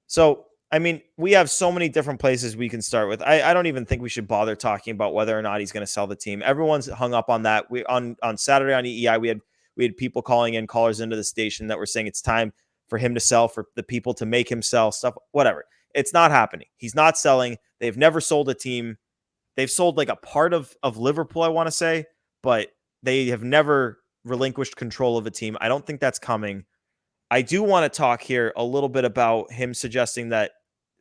So, I mean, we have so many different places we can start with. I don't even think we should bother talking about whether or not he's going to sell the team. Everyone's hung up on that. We on Saturday on EEI, we had people callers into the station that were saying it's time for him to sell, for the people to make him sell stuff, whatever. It's not happening. He's not selling. They've never sold a team. They've sold like a part of Liverpool, I want to say, but they have never relinquished control of a team. I don't think that's coming. I do want to talk here a little bit about him suggesting that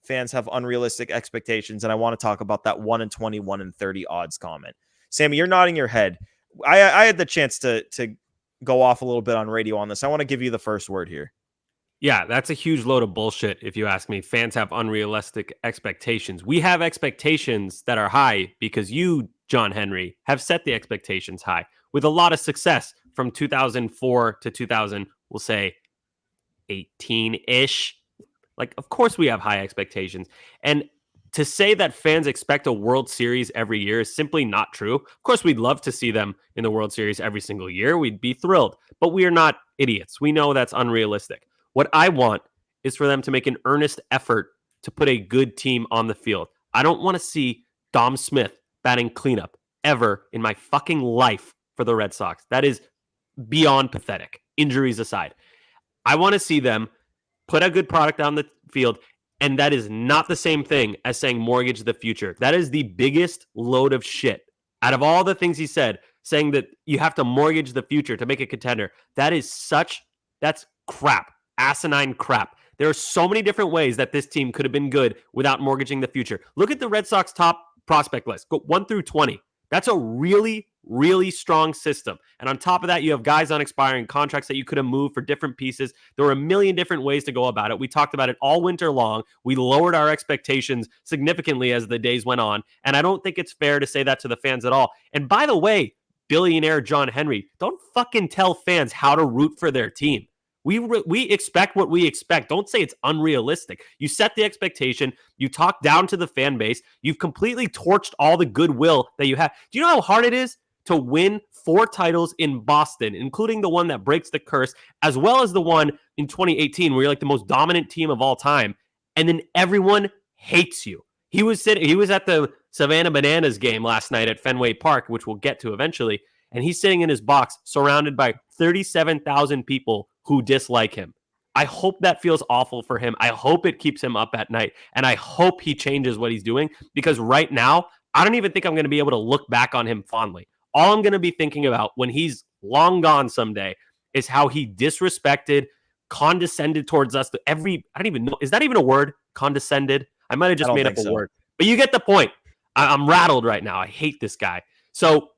fans have unrealistic expectations, and I want to talk about that 1-20, 1-30 odds comment. Sammy, you're nodding your head. I had the chance to go off a little bit on radio on this. I want to give you the first word here. Yeah, that's a huge load of bullshit, if you ask me. Fans have unrealistic expectations. We have expectations that are high because you, John Henry, have set the expectations high with a lot of success from 2004 to 2000, we'll say 18-ish. Like, of course we have high expectations. And to say that fans expect a World Series every year is simply not true. Of course, we'd love to see them in the World Series every single year. We'd be thrilled. But we are not idiots. We know that's unrealistic. What I want is for them to make an earnest effort to put a good team on the field. I don't want to see Dom Smith batting cleanup ever in my fucking life for the Red Sox. That is beyond pathetic, injuries aside. I want to see them put a good product on the field, and that is not the same thing as saying mortgage the future. That is the biggest load of shit. Out of all the things he said, saying that you have to mortgage the future to make a contender, that's crap. Asinine crap. There are so many different ways that this team could have been good without mortgaging the future. Look at the Red Sox top prospect list. Go 1 through 20. That's a really, really strong system. And on top of that, you have guys on expiring contracts that you could have moved for different pieces. There were a million different ways to go about it. We talked about it all winter long. We lowered our expectations significantly as the days went on. And I don't think it's fair to say that to the fans at all. And by the way, billionaire John Henry, don't fucking tell fans how to root for their team. We expect what we expect. Don't say it's unrealistic. You set the expectation. You talk down to the fan base. You've completely torched all the goodwill that you have. Do you know how hard it is to win 4 titles in Boston, including the one that breaks the curse, as well as the one in 2018 where you're like the most dominant team of all time, and then everyone hates you? He was at the Savannah Bananas game last night at Fenway Park, which we'll get to eventually, and he's sitting in his box surrounded by 37,000 people who dislike him. I hope that feels awful for him. I hope it keeps him up at night. And I hope he changes what he's doing, because right now, I don't even think I'm going to be able to look back on him fondly. All I'm going to be thinking about when he's long gone someday is how he disrespected, condescended towards us. I don't even know. Is that even a word? Condescended? I might have just made up a word. But you get the point. I'm rattled right now. I hate this guy. So,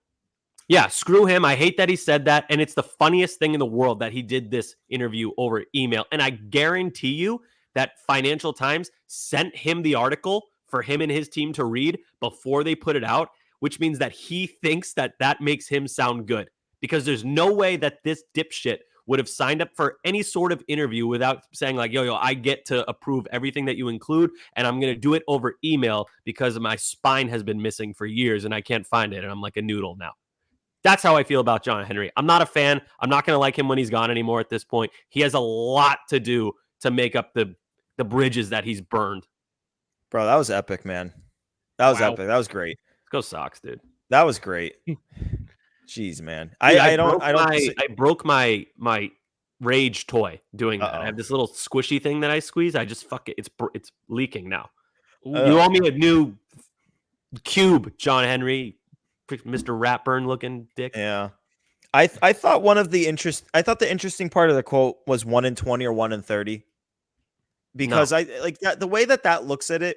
yeah, screw him. I hate that he said that. And it's the funniest thing in the world that he did this interview over email. And I guarantee you that Financial Times sent him the article for him and his team to read before they put it out, which means that he thinks that that makes him sound good, because there's no way that this dipshit would have signed up for any sort of interview without saying like, yo, I get to approve everything that you include, and I'm going to do it over email because my spine has been missing for years and I can't find it, and I'm like a noodle now. That's how I feel about John Henry. I'm not a fan. I'm not going to like him when he's gone anymore at this point. He has a lot to do to make up the bridges that he's burned. Bro, that was epic, man. That was epic. That was great. Let's go Sox, dude. That was great. Jeez, man. Dude, I broke my rage toy doing that. I have this little squishy thing that I squeeze. I just fuck it. It's leaking now. You owe me a new cube, John Henry, Mr. Ratburn looking dick. Yeah. I thought the interesting part of the quote was 1 in 20 or 1 in 30. Because I like that the way that looks at it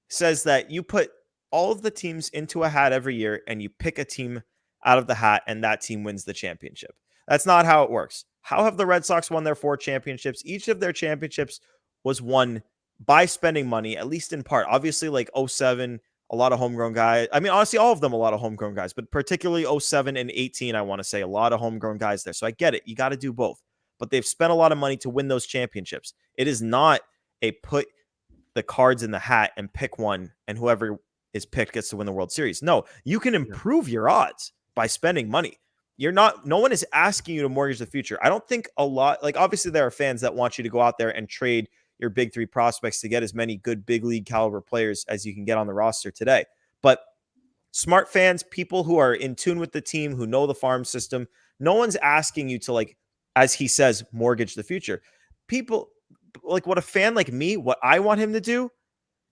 says that you put all of the teams into a hat every year and you pick a team out of the hat and that team wins the championship. That's not how it works. How have the Red Sox won their 4 championships? Each of their championships was won by spending money, at least in part. Obviously, like 07, a lot of homegrown guys. I mean, honestly, all of them, a lot of homegrown guys, but particularly 07 and 18, I want to say a lot of homegrown guys there. So I get it. You got to do both. But they've spent a lot of money to win those championships. It is not a put the cards in the hat and pick one, and whoever is picked gets to win the World Series. No, you can improve your odds by spending money. No one is asking you to mortgage the future. I don't think a lot, like obviously there are fans that want you to go out there and trade your big 3 prospects to get as many good big league caliber players as you can get on the roster today. But smart fans, people who are in tune with the team, who know the farm system, no one's asking you to, like, as he says, mortgage the future. People like what a fan like me, what I want him to do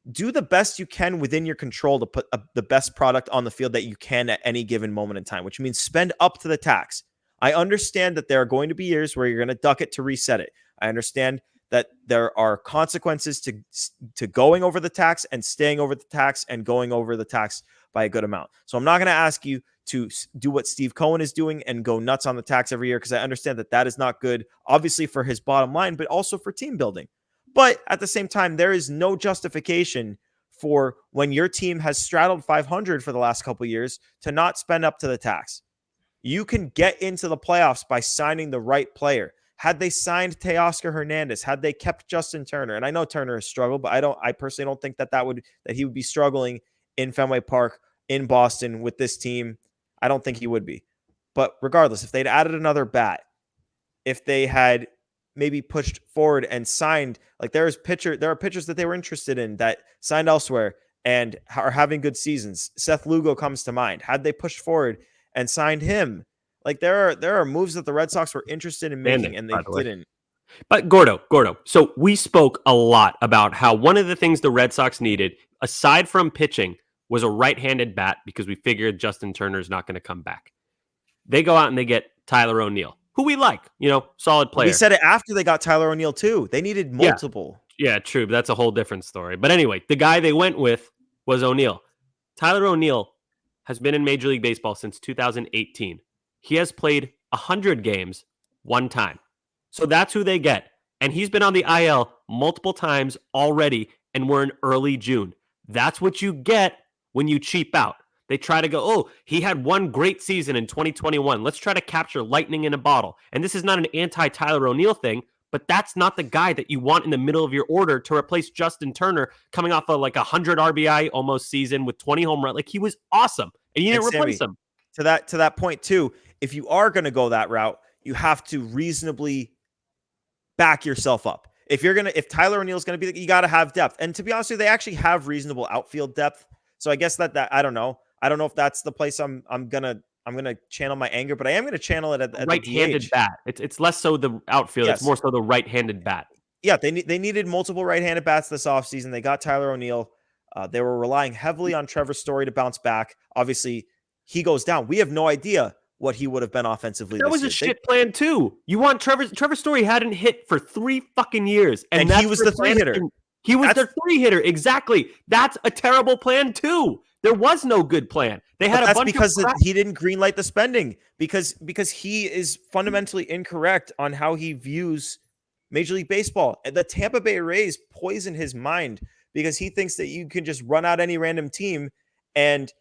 the best you can within your control to put the best product on the field that you can at any given moment in time, which means spend up to the tax. I understand that there are going to be years where you're going to duck it to reset it. I understand that there are consequences to going over the tax and staying over the tax and going over the tax by a good amount. So I'm not going to ask you to do what Steve Cohen is doing and go nuts on the tax every year, because I understand that is not good, obviously for his bottom line, but also for team building. But at the same time, there is no justification for when your team has straddled 500 for the last couple of years to not spend up to the tax. You can get into the playoffs by signing the right player. Had they signed Teoscar Hernandez, had they kept Justin Turner, and I know Turner has struggled, but I personally don't think that he would be struggling in Fenway Park in Boston with this team. I don't think he would be. But regardless, if they'd added another bat, if they had maybe pushed forward and signed, like there are pitchers that they were interested in that signed elsewhere and are having good seasons. Seth Lugo comes to mind. Had they pushed forward and signed him, like there are moves that the Red Sox were interested in making and they didn't. But Gordo. So we spoke a lot about how one of the things the Red Sox needed, aside from pitching, was a right-handed bat, because we figured Justin Turner's not going to come back. They go out and they get Tyler O'Neill, who we like, solid player. He said it after they got Tyler O'Neill too. They needed multiple. Yeah, true. But that's a whole different story. But anyway, the guy they went with was O'Neill. Tyler O'Neill has been in Major League Baseball since 2018. He has played 100 games one time. So that's who they get. And he's been on the IL multiple times already, and we're in early June. That's what you get when you cheap out. They try to go, oh, he had one great season in 2021. Let's try to capture lightning in a bottle. And this is not an anti-Tyler O'Neill thing, but that's not the guy that you want in the middle of your order to replace Justin Turner coming off of like 100 RBI almost season with 20 home runs. Like, he was awesome, and you didn't replace him. To that point too, if you are going to go that route, you have to reasonably back yourself up. If Tyler O'Neill's going to be, you got to have depth. And to be honest with you, they actually have reasonable outfield depth. So I guess that I don't know. I don't know if that's the place I'm gonna I'm gonna channel my anger, but I am gonna channel it at the Right-handed DH. bat. It's less so the outfield. Yes. It's more so the right-handed bat. Yeah, they needed multiple right-handed bats this offseason. They got Tyler O'Neill. They were relying heavily on Trevor Story to bounce back. Obviously, he goes down. We have no idea what he would have been offensively. That was a shit plan too. You want Trevor Story hadn't hit for 3 fucking years, and he was the 3-hitter. He was their 3-hitter. Exactly. That's a terrible plan too. There was no good plan. They had a bunch because of crap. he didn't greenlight the spending because he is fundamentally incorrect on how he views Major League Baseball. The Tampa Bay Rays poison his mind because he thinks that you can just run out any random team and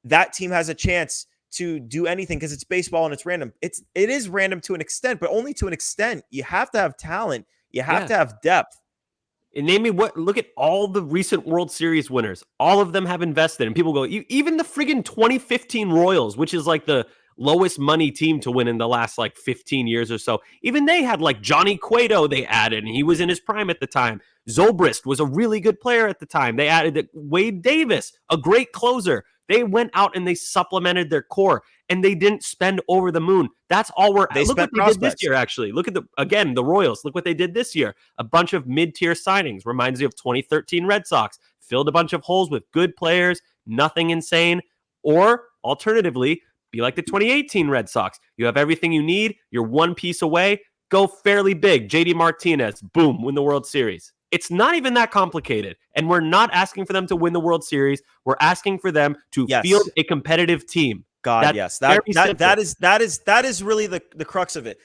that team has a chance to do anything because it's baseball and it's random. It is random to an extent, but only to an extent. You have to have talent. You have to have depth. And name me look at all the recent World Series winners. All of them have invested. And people go, even the friggin' 2015 Royals, which is like the lowest money team to win in the last like 15 years or so. Even they had like Johnny Cueto they added, and he was in his prime at the time. Zobrist was a really good player at the time. They added Wade Davis, a great closer. They went out and they supplemented their core, and they didn't spend over the moon. That's all look what they did this year, actually. Look at the Royals. Look what they did this year. A bunch of mid-tier signings. Reminds me of 2013 Red Sox. Filled a bunch of holes with good players, nothing insane. Or, alternatively, be like the 2018 Red Sox. You have everything you need. You're one piece away. Go fairly big. JD Martinez, boom, win the World Series. It's not even that complicated. And we're not asking for them to win the World Series. We're asking for them to field a competitive team. God, yes. That is really the crux of it.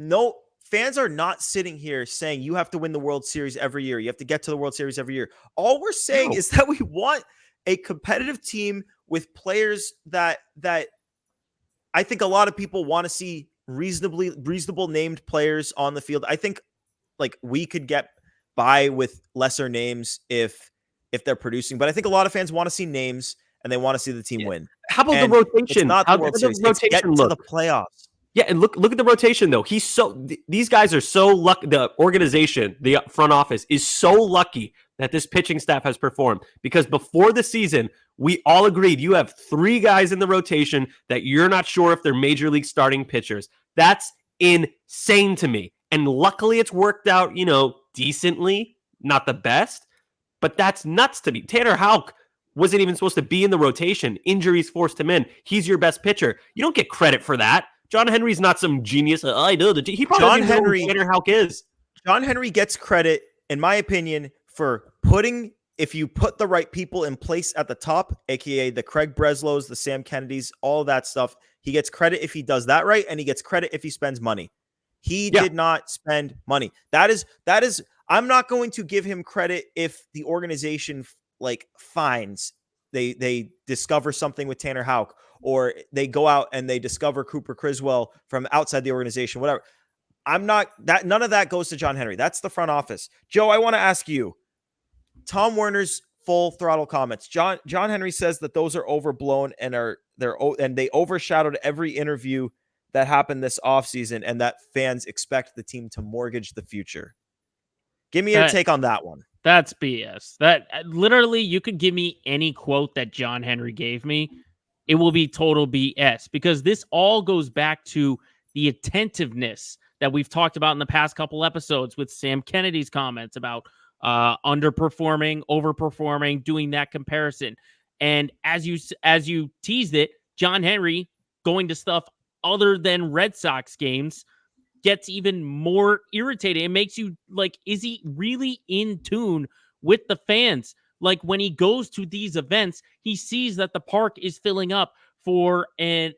No, fans are not sitting here saying you have to win the World Series every year. You have to get to the World Series every year. All we're saying is that we want a competitive team with players that I think a lot of people want to see reasonable named players on the field. I think like we could get by with lesser names if they're producing, but I think a lot of fans want to see names and they want to see the team win. How about the rotation? Not the World Series. It's get to the playoffs. Yeah, and look at the rotation though. These guys are so lucky. The organization, the front office is so lucky that this pitching staff has performed, because before the season, we all agreed you have 3 guys in the rotation that you're not sure if they're major league starting pitchers. That's insane to me. And luckily it's worked out, decently, not the best, but that's nuts to me. Tanner Houck wasn't even supposed to be in the rotation. Injuries forced him in. He's your best pitcher. You don't get credit for that. John Henry's not some genius. I know that he probably doesn't know who Tanner Houck is. John Henry gets credit, in my opinion, for if you put the right people in place at the top, aka the Craig Breslows, the Sam Kennedys, all that stuff. He gets credit if he does that right, and he gets credit if he spends money. He did not spend money. That is. I'm not going to give him credit if the organization finds they discover something with Tanner Houck, or they go out and they discover Cooper Criswell from outside the organization, whatever. None of that goes to John Henry. That's the front office. Joe, I want to ask you, Tom Werner's full throttle comments. John Henry says that those are overblown and they overshadowed every interview that happened this offseason, and that fans expect the team to mortgage the future. Give me your take on that one. That's BS. That literally, you could give me any quote that John Henry gave me. It will be total BS, because this all goes back to the attentiveness that we've talked about in the past couple episodes with Sam Kennedy's comments about underperforming, overperforming, doing that comparison. And as you teased it, John Henry going to stuff other than Red Sox games gets even more irritating. It makes you like, is he really in tune with the fans? Like when he goes to these events, he sees that the park is filling up for an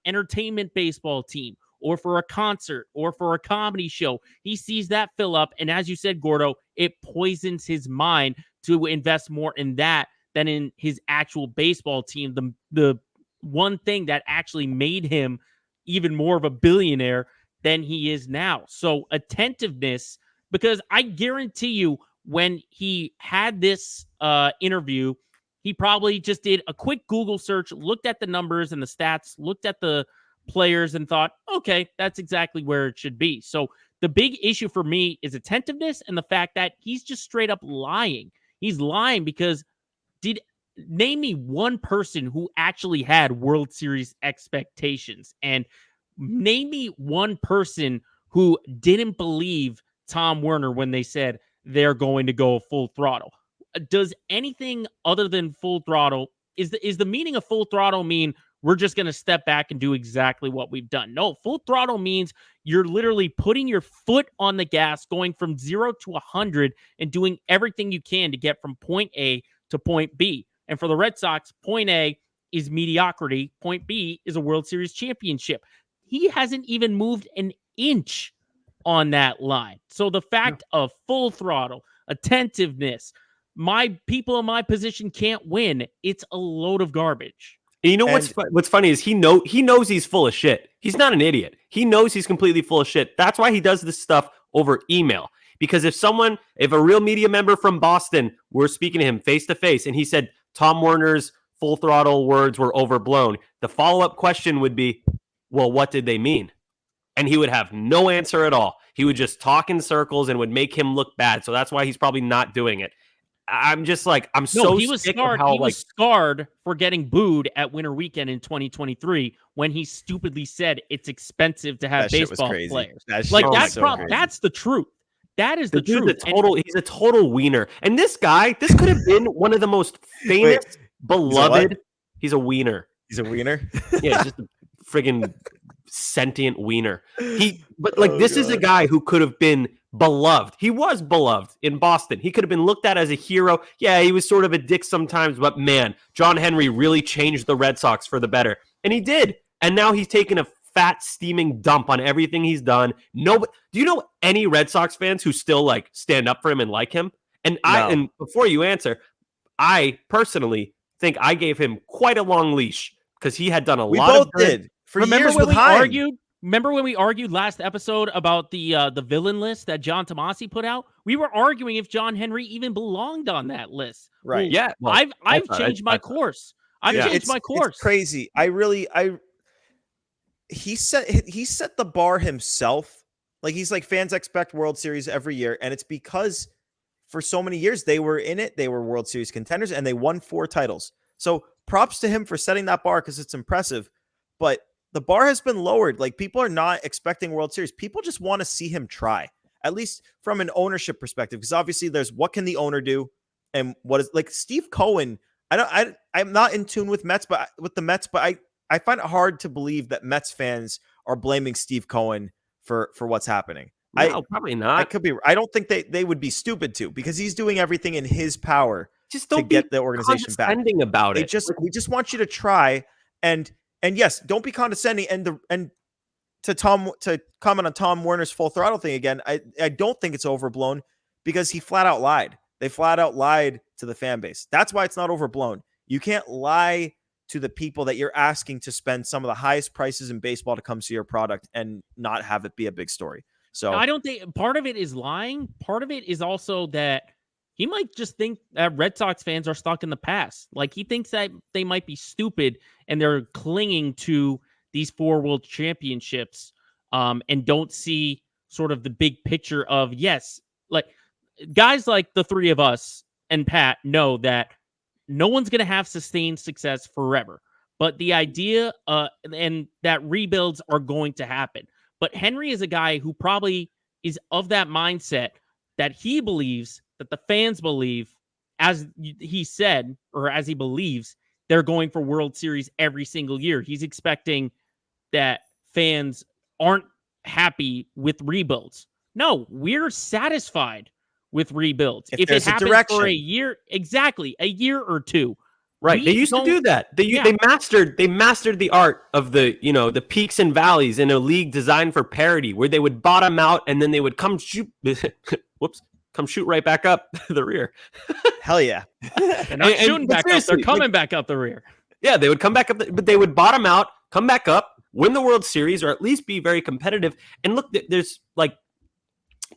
entertainment baseball team, or for a concert, or for a comedy show. He sees that fill up, and as you said, Gordo, it poisons his mind to invest more in that than in his actual baseball team. The one thing that actually made him even more of a billionaire than he is now. So attentiveness, because I guarantee you, when he had this interview, he probably just did a quick Google search, looked at the numbers and the stats, looked at the players, and thought, okay, that's exactly where it should be. So the big issue for me is attentiveness, and the fact that he's just straight up lying. He's lying because name me one person who actually had World Series expectations, and name me one person who didn't believe Tom Werner when they said they're going to go full throttle. Does anything other than full throttle, is the meaning of full throttle mean we're just going to step back and do exactly what we've done? No, full throttle means you're literally putting your foot on the gas, going from 0 to 100 and doing everything you can to get from point A to point B. And for the Red Sox, point A is mediocrity. Point B is a World Series championship. He hasn't even moved an inch on that line. So the fact of full throttle, attentiveness, my people in my position can't win, it's a load of garbage. And you know what's funny is he knows he's full of shit. He's not an idiot. He knows he's completely full of shit. That's why he does this stuff over email. Because if a real media member from Boston were speaking to him face to face and he said Tom Werner's full throttle words were overblown, the follow-up question would be, well, what did they mean? And he would have no answer at all. He would just talk in circles and would make him look bad. So that's why he's probably not doing it. I'm just like, he was scarred. He was scarred for getting booed at Winter Weekend in 2023 when he stupidly said it's expensive to have baseball players. That's the truth. That is the truth. He's a total wiener. And this could have been one of the most famous, beloved. He's a wiener. He's a wiener? Yeah, just a friggin' sentient wiener. This is a guy who could have been beloved. He was beloved in Boston. He could have been looked at as a hero. Yeah, he was sort of a dick sometimes, but man, John Henry really changed the Red Sox for the better. And he did. And now he's taken a fat, steaming dump on everything he's done. Do you know any Red Sox fans who still stand up for him and like him? And and before you answer, I personally think I gave him quite a long leash because he had done a lot of good. We both did. Remember when we argued last episode about the villain list that John Tomasi put out? We were arguing if John Henry even belonged on that list. Right. Yeah. I've changed my course. It's crazy. He set the bar himself. He's like, fans expect World Series every year, and it's because for so many years they were in it. They were World Series contenders and they won 4 titles. So props to him for setting that bar because it's impressive. But the bar has been lowered. People are not expecting World Series. People just want to see him try, at least from an ownership perspective. Because obviously there's what can the owner do, and what is Steve Cohen. I'm not in tune with the Mets, but I find it hard to believe that Mets fans are blaming Steve Cohen for what's happening. No, probably not. I could be. I don't think they would be stupid to, because he's doing everything in his power to get the organization back. About it. We just want you to try. And yes, don't be condescending. And to comment on Tom Werner's full throttle thing again, I don't think it's overblown because he flat out lied. They flat out lied to the fan base. That's why it's not overblown. You can't lie to the people that you're asking to spend some of the highest prices in baseball to come see your product and not have it be a big story. So I don't think part of it is lying. Part of it is also that he might just think that Red Sox fans are stuck in the past. He thinks that they might be stupid and they're clinging to these 4 world championships and don't see sort of the big picture of, yes, guys like the 3 of us and Pat know that no one's going to have sustained success forever. But the idea and that rebuilds are going to happen. But Henry is a guy who probably is of that mindset that he believes, that the fans believe, as he said, or as he believes, they're going for World Series every single year. He's expecting that fans aren't happy with rebuilds. No, we're satisfied with rebuilds. If it happens for a year, a year or 2. Right. They used to do that. They mastered the art of the peaks and valleys in a league designed for parity, where they would bottom out and then they would come shoot right back up the rear. Hell yeah. They're not shooting back up. They're coming back up the rear. Yeah, they would come back up, but they would bottom out, come back up, win the World Series, or at least be very competitive. And look, there's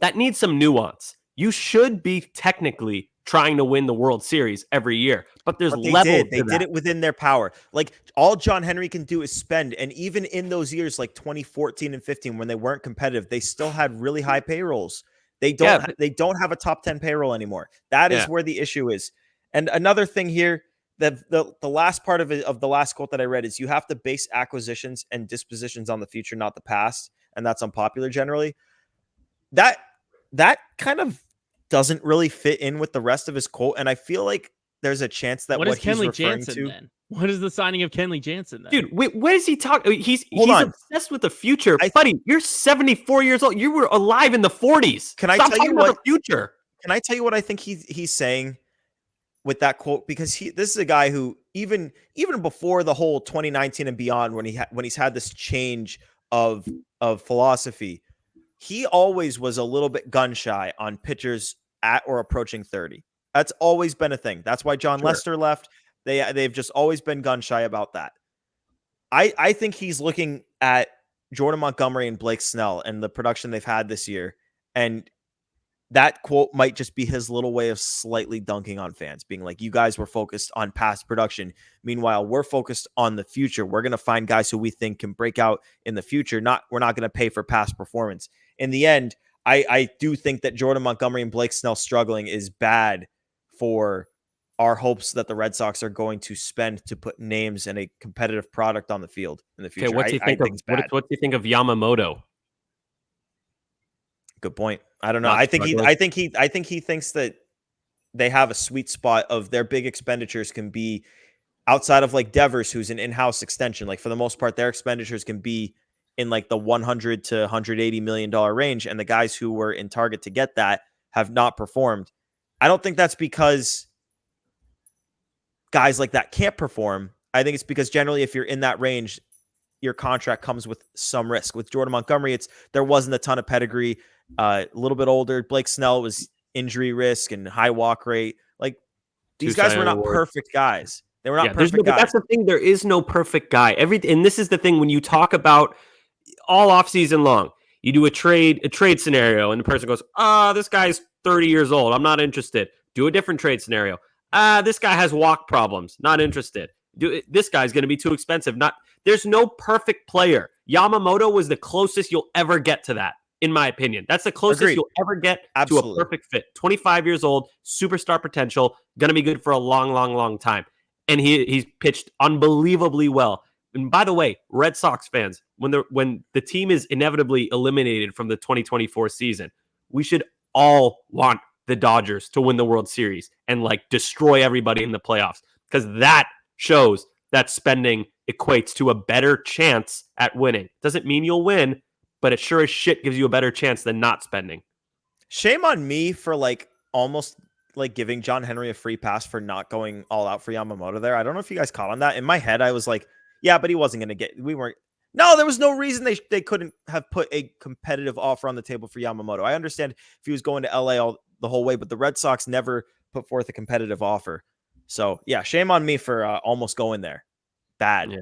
that needs some nuance. You should be technically trying to win the World Series every year, but there's levels. They did it within their power. All John Henry can do is spend, and even in those years, 2014 and 15, when they weren't competitive, they still had really high payrolls. They don't have a top 10 payroll anymore. That is where the issue is. And another thing here, the last part of it, of the last quote that I read is you have to base acquisitions and dispositions on the future, not the past, and that's unpopular generally. That kind of doesn't really fit in with the rest of his quote, and I feel like there's a chance that What is he's Kenley referring Jansen to. then? What is the signing of Kenley Jansen then? Dude, wait, what is he talking? He's Hold on. obsessed with the future, buddy. You're 74 years old. You were alive in the 40s. Can I Stop tell talking you about what? the future? Can I tell you what I think he's saying with that quote? Because this is a guy who even before the whole 2019 and beyond, when he's had this change of philosophy, he always was a little bit gun shy on pitchers at or approaching 30. That's always been a thing. That's why John Lester left. They've just always been gun shy about that. I think he's looking at Jordan Montgomery and Blake Snell and the production they've had this year, and that quote might just be his little way of slightly dunking on fans, being like, you guys were focused on past production. Meanwhile, we're focused on the future. We're going to find guys who we think can break out in the future. We're not going to pay for past performance. In the end, I do think that Jordan Montgomery and Blake Snell struggling is bad for our hopes that the Red Sox are going to spend to put names and a competitive product on the field in the future. Okay, what do you think of Yamamoto? Good point. I don't know. I think he thinks that they have a sweet spot of their big expenditures can be outside of like Devers, who's an in-house extension. Like for the most part, their expenditures can be in like the 100 to 180 million dollar range, and the guys who were in target to get that have not performed. I don't think that's because guys like that can't perform. I think it's because generally, if you're in that range, your contract comes with some risk. With Jordan Montgomery, there wasn't a ton of pedigree. A little bit older. Blake Snell was injury risk and high walk rate. Like these guys were not perfect guys. They were not perfect guys. But that's the thing. There is no perfect guy. And this is the thing when you talk about all offseason long, you do a trade scenario, and the person goes, this guy's 30 years old. I'm not interested. Do a different trade scenario. This guy has walk problems. Not interested. This guy's going to be too expensive. There's no perfect player. Yamamoto was the closest you'll ever get to that, in my opinion. That's the closest you'll ever get to a perfect fit. 25 years old, superstar potential, going to be good for a long, long, long time. And he's pitched unbelievably well. And by the way, Red Sox fans, when the team is inevitably eliminated from the 2024 season, we should all want the Dodgers to win the World Series and like destroy everybody in the playoffs, because that shows that spending equates to a better chance at winning. Doesn't mean you'll win, but it sure as shit gives you a better chance than not spending. Shame on me for like almost like giving John Henry a free pass for not going all out for Yamamoto there. I don't know if you guys caught on that. In my head, I was like, yeah, but he wasn't going to get, no, there was no reason they couldn't have put a competitive offer on the table for Yamamoto. I understand if he was going to LA the whole way, but the Red Sox never put forth a competitive offer. So yeah, shame on me for almost going there. Bad.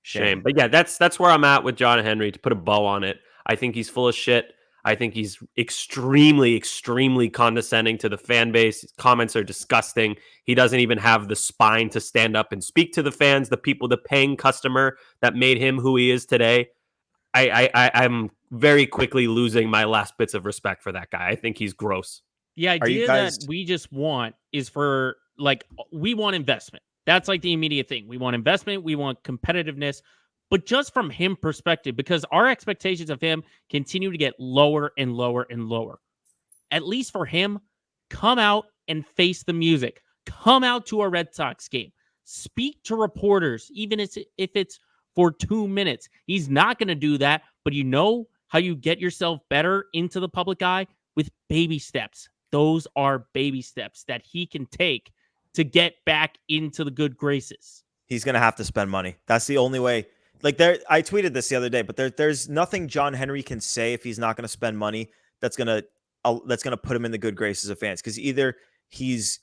Shame. But yeah, that's where I'm at with John Henry, to put a bow on it. I think he's full of shit. I think he's extremely, extremely condescending to the fan base. His comments are disgusting. He doesn't even have the spine to stand up and speak to the fans, the people, the paying customer that made him who he is today. I'm very quickly losing my last bits of respect for that guy. I think he's gross. The idea that we just want is for like, we want investment. That's like the immediate thing. We want investment. We want competitiveness. But just from him perspective, because our expectations of him continue to get lower and lower and lower. At least for him, come out and face the music. Come out to a Red Sox game. Speak to reporters, even if it's for 2 minutes. He's not going to do that. But you know how you get yourself better into the public eye? With baby steps. Those are baby steps that he can take to get back into the good graces. He's going to have to spend money. That's the only way. Like I tweeted this the other day, but there's nothing John Henry can say if he's not going to spend money that's going to put him in the good graces of fans. Because either he's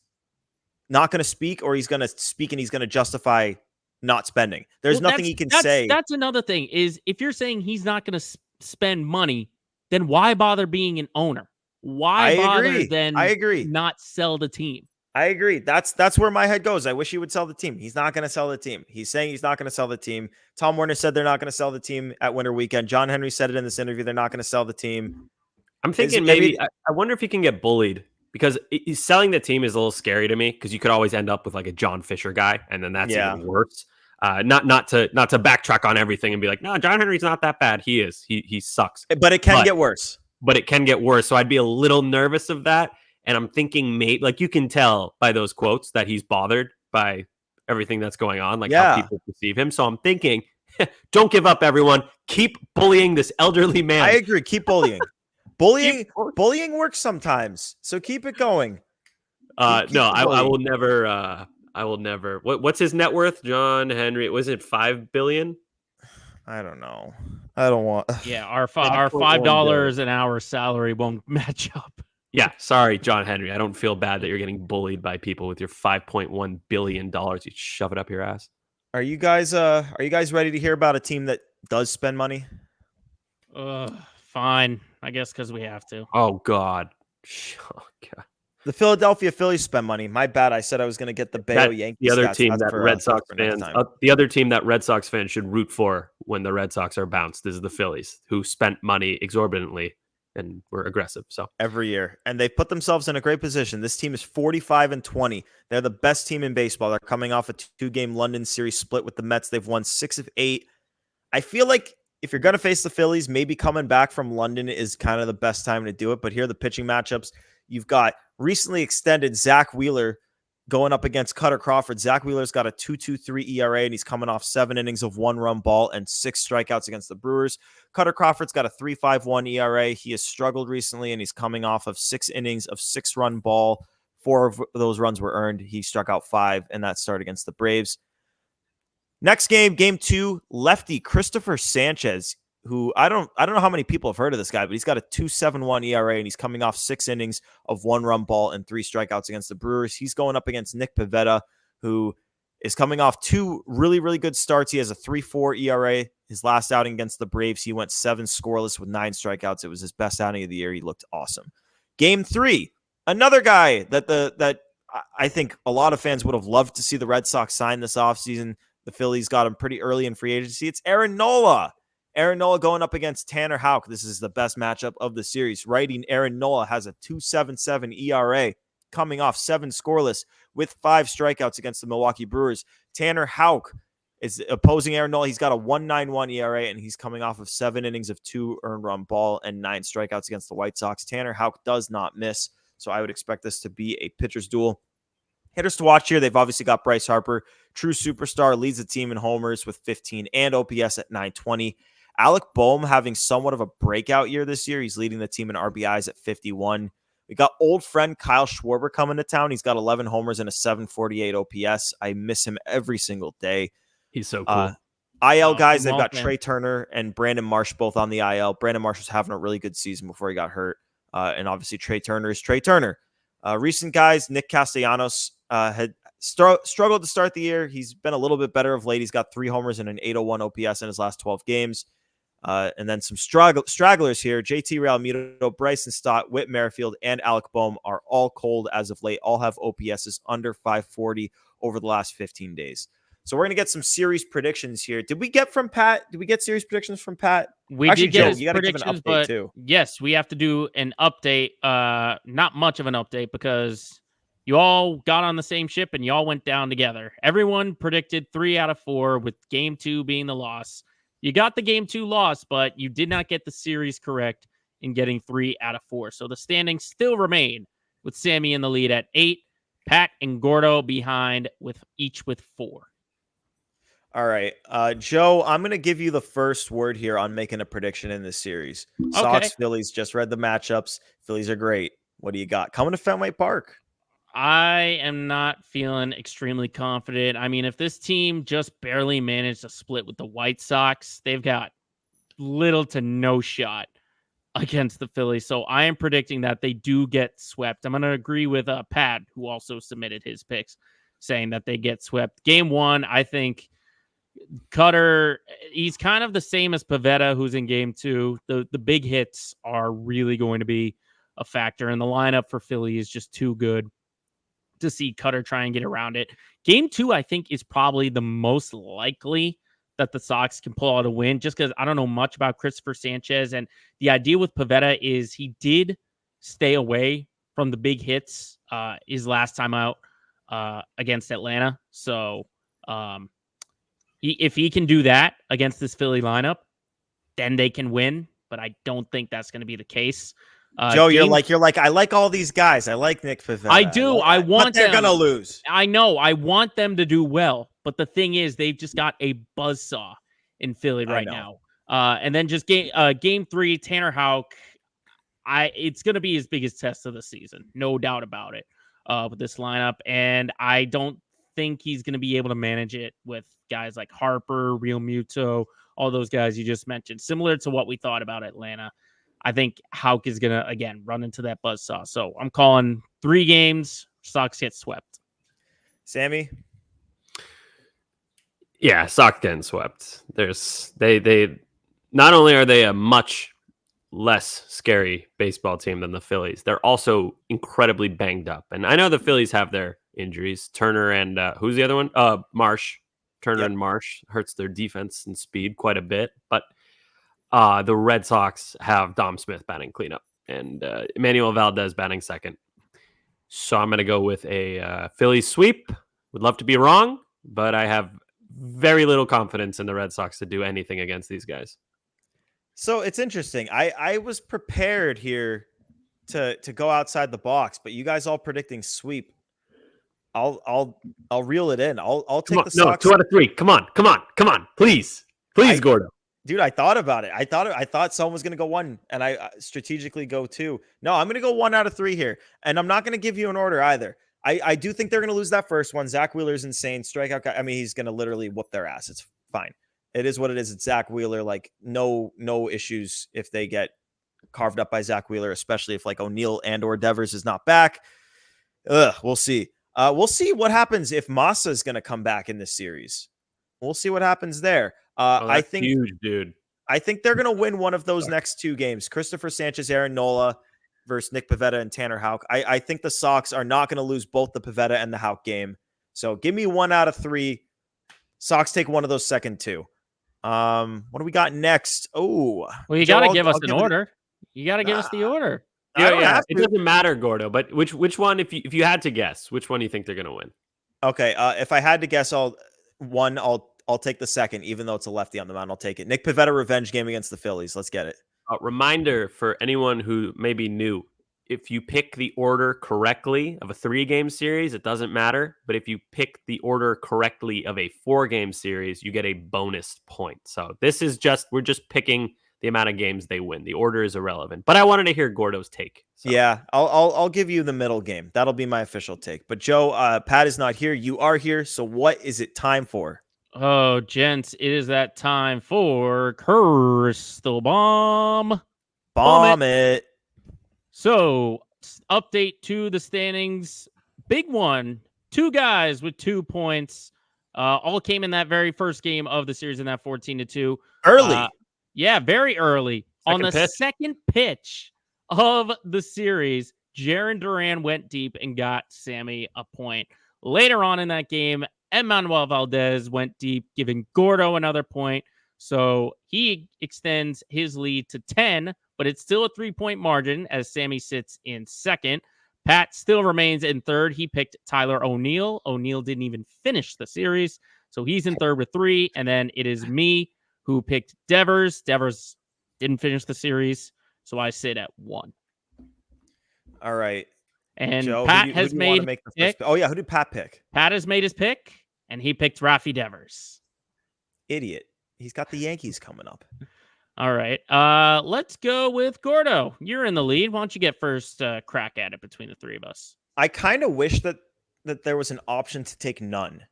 not going to speak, or he's going to speak and he's going to justify not spending. There's nothing he can say. That's another thing is, if you're saying he's not going to spend money, then why bother being an owner? Why bother then not sell the team? I agree. That's where my head goes. I wish he would sell the team. He's not going to sell the team. He's saying he's not going to sell the team. Tom Werner said they're not going to sell the team at winter weekend. John Henry said it in this interview. They're not going to sell the team. I'm thinking maybe I wonder if he can get bullied because selling the team is a little scary to me because you could always end up with like a John Fisher guy, and then that's even worse. Not to backtrack on everything and be like, no, John Henry's not that bad. He is. He sucks. But it can get worse. But it can get worse. So I'd be a little nervous of that. And I'm thinking, like you can tell by those quotes that he's bothered by everything that's going on, like how people perceive him. So I'm thinking, don't give up, everyone. Keep bullying this elderly man. I agree. Keep bullying. Bullying works sometimes. So keep it going. I will never. I will never. What's his net worth, John Henry? Was it $5 billion? I don't know. I don't want. Yeah, our $5 an hour salary won't match up. Yeah, sorry, John Henry. I don't feel bad that you're getting bullied by people with your $5.1 billion. You shove it up your ass. Are you guys ready to hear about a team that does spend money? Fine. I guess because we have to. Oh God. The Philadelphia Phillies spend money. My bad. I said I was going to get the Bello Yankees. The other team that Red Sox fans. The other team that Red Sox fans should root for when the Red Sox are bounced is the Phillies, who spent money exorbitantly and were aggressive. So every year, and they've put themselves in a great position. This team is 45-20. They're the best team in baseball. They're coming off a 2-game London series split with the Mets. They've won 6 of 8. I feel like if you're going to face the Phillies, maybe coming back from London is kind of the best time to do it. But here are the pitching matchups. You've got recently extended Zach Wheeler going up against Cutter Crawford. Zach Wheeler's got a 2.23 ERA, and he's coming off 7 innings of 1-run ball and 6 strikeouts against the Brewers. Cutter Crawford's got a 3.51 ERA. He has struggled recently, and he's coming off of 6 innings of 6-run ball. 4 of those runs were earned. He struck out 5 in that start against the Braves. Next game, game 2, lefty Christopher Sanchez, who I don't know how many people have heard of this guy, but he's got a 2.71 ERA, and he's coming off 6 innings of 1-run ball and 3 strikeouts against the Brewers. He's going up against Nick Pivetta, who is coming off 2 really, really good starts. He has a 3.4 ERA. His last outing against the Braves, he went 7 scoreless with 9 strikeouts. It was his best outing of the year. He looked awesome. Game 3, another guy that I think a lot of fans would have loved to see the Red Sox sign this offseason. The Phillies got him pretty early in free agency. It's Aaron Nola. Aaron Nola going up against Tanner Houck. This is the best matchup of the series. Righty Aaron Nola has a 2.77 ERA, coming off 7 scoreless with 5 strikeouts against the Milwaukee Brewers. Tanner Houck is opposing Aaron Nola. He's got a 1.91 ERA, and he's coming off of 7 innings of 2 earned run ball and 9 strikeouts against the White Sox. Tanner Houck does not miss, so I would expect this to be a pitcher's duel. Hitters to watch here, they've obviously got Bryce Harper, true superstar, leads the team in homers with 15 and OPS at 920. Alec Boehm having somewhat of a breakout year this year. He's leading the team in RBIs at 51. We got old friend Kyle Schwarber coming to town. He's got 11 homers and a 748 OPS. I miss him every single day. He's so cool. IL guys, they've got Trey Turner and Brandon Marsh both on the IL. Brandon Marsh was having a really good season before he got hurt. And obviously Trey Turner is Trey Turner. Recent guys, Nick Castellanos had struggled to start the year. He's been a little bit better of late. He's got 3 homers and an 801 OPS in his last 12 games. And then some stragglers here. JT Realmuto, Bryson Stott, Whit Merrifield, and Alec Boehm are all cold as of late. All have OPSs under 540 over the last 15 days. So we're going to get some series predictions here. Did we get from Pat? Did we get series predictions from Pat? We Actually, did get Joe, his you gotta give an predictions, update but too. yes, we have to do an update. Not much of an update because you all got on the same ship and you all went down together. Everyone predicted 3 out of 4 with game 2 being the loss. You got the game 2 loss, but you did not get the series correct in getting 3 out of 4. So the standings still remain with Sammy in the lead at 8, Pat and Gordo behind with 4. All right. Joe, I'm going to give you the first word here on making a prediction in this series. Sox, Phillies, just read the matchups. Phillies are great. What do you got? Coming to Fenway Park. I am not feeling extremely confident. I mean, if this team just barely managed to split with the White Sox, they've got little to no shot against the Phillies. So I am predicting that they do get swept. I'm going to agree with Pat, who also submitted his picks, saying that they get swept. Game 1, I think Cutter, he's kind of the same as Pivetta, who's in game 2. The big hits are really going to be a factor, and the lineup for Philly is just too good to see Cutter try and get around it. Game 2, I think, is probably the most likely that the Sox can pull out a win, just because I don't know much about Christopher Sanchez. And the idea with Pivetta is he did stay away from the big hits his last time out against Atlanta. So if he can do that against this Philly lineup, then they can win. But I don't think that's going to be the case. Joe, you're like, I like all these guys. I like Nick Pivetta. I do. I want but they're them. gonna lose. I know. I want them to do well. But the thing is, they've just got a buzzsaw in Philly right now. And then just game 3, Tanner Houck. It's going to be his biggest test of the season, no doubt about it, with this lineup. And I don't think he's going to be able to manage it with guys like Harper, Real Muto, all those guys you just mentioned. Similar to what we thought about Atlanta, I think Houck is going to, again, run into that buzzsaw. So I'm calling 3 games, Sox get swept. Sammy? Yeah, Sox getting swept. They not only are they a much less scary baseball team than the Phillies, they're also incredibly banged up. And I know the Phillies have their injuries. Turner and who's the other one? Marsh. Turner and Marsh hurts their defense and speed quite a bit. But the Red Sox have Dom Smith batting cleanup and Emmanuel Valdez batting second. So I'm going to go with a Phillies sweep. Would love to be wrong, but I have very little confidence in the Red Sox to do anything against these guys. So it's interesting. I was prepared here to go outside the box, but you guys all predicting sweep. I'll reel it in. I'll take the Sox. 2 out of 3. Come on, please, Gordo. Dude, I thought about it. I thought someone was gonna go 1, and I strategically go 2. No, I'm gonna go 1 out of 3 here, and I'm not gonna give you an order either. I do think they're gonna lose that first one. Zach Wheeler's insane. Strikeout guy. I mean, he's gonna literally whoop their ass. It's fine. It is what it is. It's Zach Wheeler. Like no issues if they get carved up by Zach Wheeler, especially if like O'Neill and or Devers is not back. We'll see. We'll see what happens if Massa is going to come back in this series. We'll see what happens there. I think huge, dude. I think they're going to win one of those next 2 games. Christopher Sanchez, Aaron Nola versus Nick Pivetta and Tanner Houck. I think the Sox are not going to lose both the Pivetta and the Houck game. So give me 1 out of 3. Sox take one of those second 2. What do we got next? Oh, well, you got to give us an order. You got to give us the order. Yeah. It doesn't matter, Gordo. But which one, if you had to guess, which one do you think they're going to win? Okay. If I had to guess, I'll take the second, even though it's a lefty on the mound. I'll take it. Nick Pivetta revenge game against the Phillies. Let's get it. Reminder for anyone who may be new: if you pick the order correctly of a 3-game series, it doesn't matter. But if you pick the order correctly of a 4-game series, you get a bonus point. So this is we're just picking the amount of games they win. The order is irrelevant. But I wanted to hear Gordo's take. So. Yeah, I'll give you the middle game. That'll be my official take. But Joe, Pat is not here. You are here. So what is it time for? Oh, gents, it is that time for Crystal Bomb. Bomb it. So, update to the standings. Big one. 2 guys with 2 points. All came in that very first game of the series in that 14-2. Early. Yeah, very early. Second pitch of the series, Jarren Duran went deep and got Sammy a point. Later on in that game, Emmanuel Valdez went deep, giving Gordo another point. So he extends his lead to 10, but it's still a 3-point margin as Sammy sits in second. Pat still remains in third. He picked Tyler O'Neill. O'Neill didn't even finish the series, so he's in third with 3. And then it is me who picked Devers. Devers didn't finish the series, so I sit at 1. All right. And Joe, Pat who has do you want to made make the first pick? Oh, yeah. Who did Pat pick? Pat has made his pick, and he picked Rafi Devers. Idiot. He's got the Yankees coming up. All right. Let's go with Gordo. You're in the lead. Why don't you get first crack at it between the 3 of us? I kind of wish that there was an option to take none.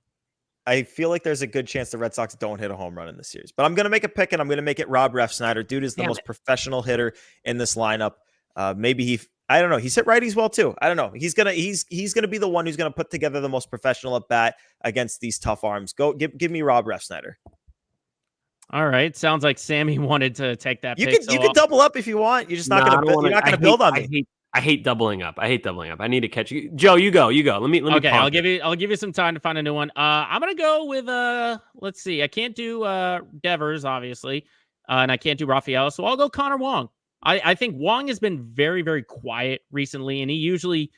I feel like there's a good chance the Red Sox don't hit a home run in this series. But I'm going to make a pick, and I'm going to make it Rob Refsnyder. Dude is the most professional hitter in this lineup. Maybe I don't know. He's hit righties well too. I don't know. He's gonna be the one who's gonna put together the most professional at bat against these tough arms. Go give me Rob Refsnyder. All right. Sounds like Sammy wanted to take that. You can double up if you want. You're just not gonna build on me. I hate doubling up. I need to catch you. Joe, you go. Let me. Okay, I'll give you some time to find a new one. I'm gonna go with let's see. I can't do Devers obviously, and I can't do Raphael, so I'll go Connor Wong. I think Wong has been very, very quiet recently, and he usually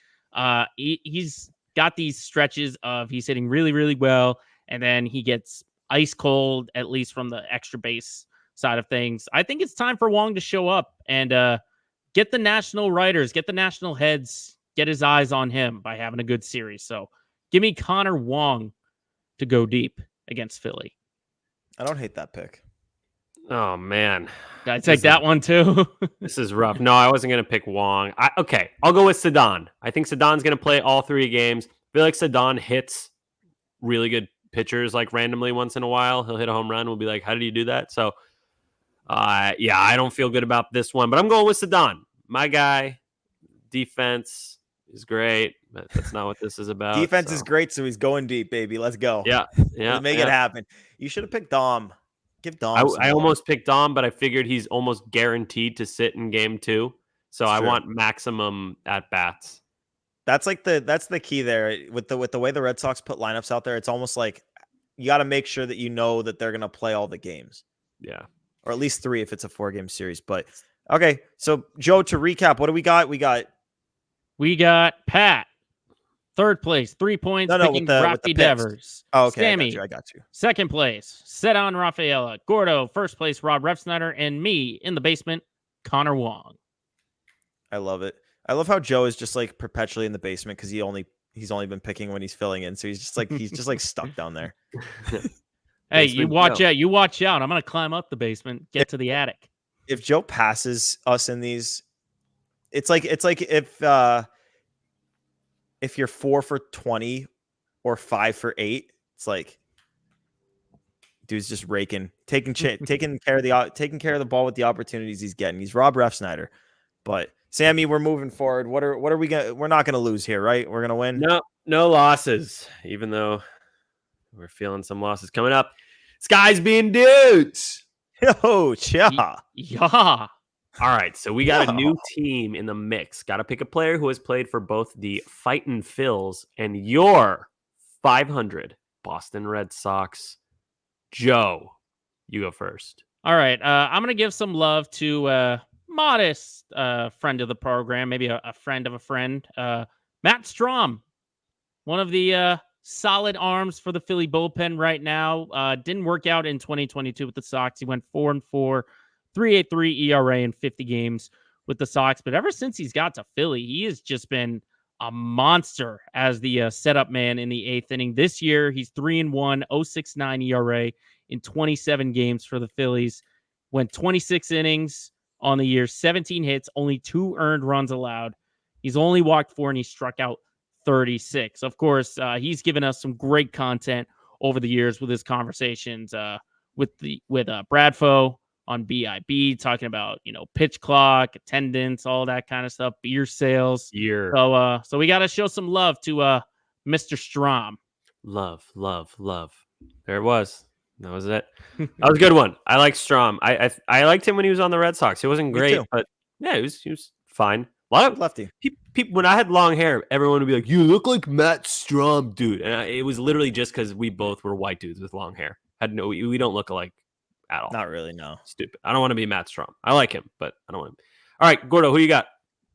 he's got these stretches of he's hitting really, really well, and then he gets ice cold, at least from the extra base side of things. I think it's time for Wong to show up and get the national writers, get the national heads, get his eyes on him by having a good series. So give me Connor Wong to go deep against Philly. I don't hate that pick. Oh man, I take that one too. this is rough. No, I wasn't gonna pick Wong. Okay, I'll go with Sedon. I think Sedon's gonna play all 3 games. I feel like Sedon hits really good pitchers like randomly once in a while. He'll hit a home run. We'll be like, how did you do that? So, yeah, I don't feel good about this one, but I'm going with Sedon. My guy. Defense is great, but that's not what this is about. Defense is great, so he's going deep, baby. Let's go. Yeah. Let's make it happen. You should have picked Dom. Give Dom. I almost picked Dom, but I figured he's almost guaranteed to sit in game 2. So I want maximum at bats. That's the key there with the way the Red Sox put lineups out there. It's almost like you got to make sure that you know that they're going to play all the games. Yeah. Or at least 3 if it's a 4-game series. But okay, so Joe, to recap, what do we got? We got Pat, 3rd place, 3 points, picking Rafi Devers. Oh, okay, Sammy, I got you. 2nd place, Cedon Rafaela. Gordo, 1st place, Rob Refsnyder. And me, in the basement, Connor Wong. I love it. I love how Joe is just like perpetually in the basement because he's only been picking when he's filling in. So he's just like stuck down there. Hey, you watch out. You watch out. I'm going to climb up the basement, get to the attic. If Joe passes us in these, it's like if you're 4 for 20 or 5 for 8, it's like dude's just raking, taking care of the ball with the opportunities he's getting. He's Rob Refsnyder. But Sammy, we're moving forward. What are we gonna? We're not gonna lose here, right? We're gonna win. No losses, even though we're feeling some losses coming up. This guy's being dudes. Yo, yeah. Yeah. All right, so we got a new team in the mix. Got to pick a player who has played for both the Fightin' Phils and your 500 Boston Red Sox. Joe, you go first. All right, I'm going to give some love to modest friend of the program, maybe a friend of a friend, Matt Strom, one of the solid arms for the Philly bullpen right now. Didn't work out in 2022 with the Sox. He went 4-4. 3.83 ERA in 50 games with the Sox. But ever since he's got to Philly, he has just been a monster as the setup man in the 8th inning. This year, he's 3-1, 0.69 ERA in 27 games for the Phillies. Went 26 innings on the year, 17 hits, only 2 earned runs allowed. He's only walked 4 and he struck out 36. Of course, he's given us some great content over the years with his conversations with Bradfo on BIB, talking about, pitch clock, attendance, all that kind of stuff, beer sales. So we got to show some love to Mr. Strom. Love. There it was. That was it. That was a good one. I like Strom. I liked him when he was on the Red Sox. He wasn't great, but yeah, he was fine. A lot of lefty people. When I had long hair, everyone would be like, "You look like Matt Strom, dude." And it was literally just because we both were white dudes with long hair. We don't look alike at all. Not really, no. Stupid. I don't want to be Matt Strom. I like him, but I don't want him. All right, Gordo, who you got?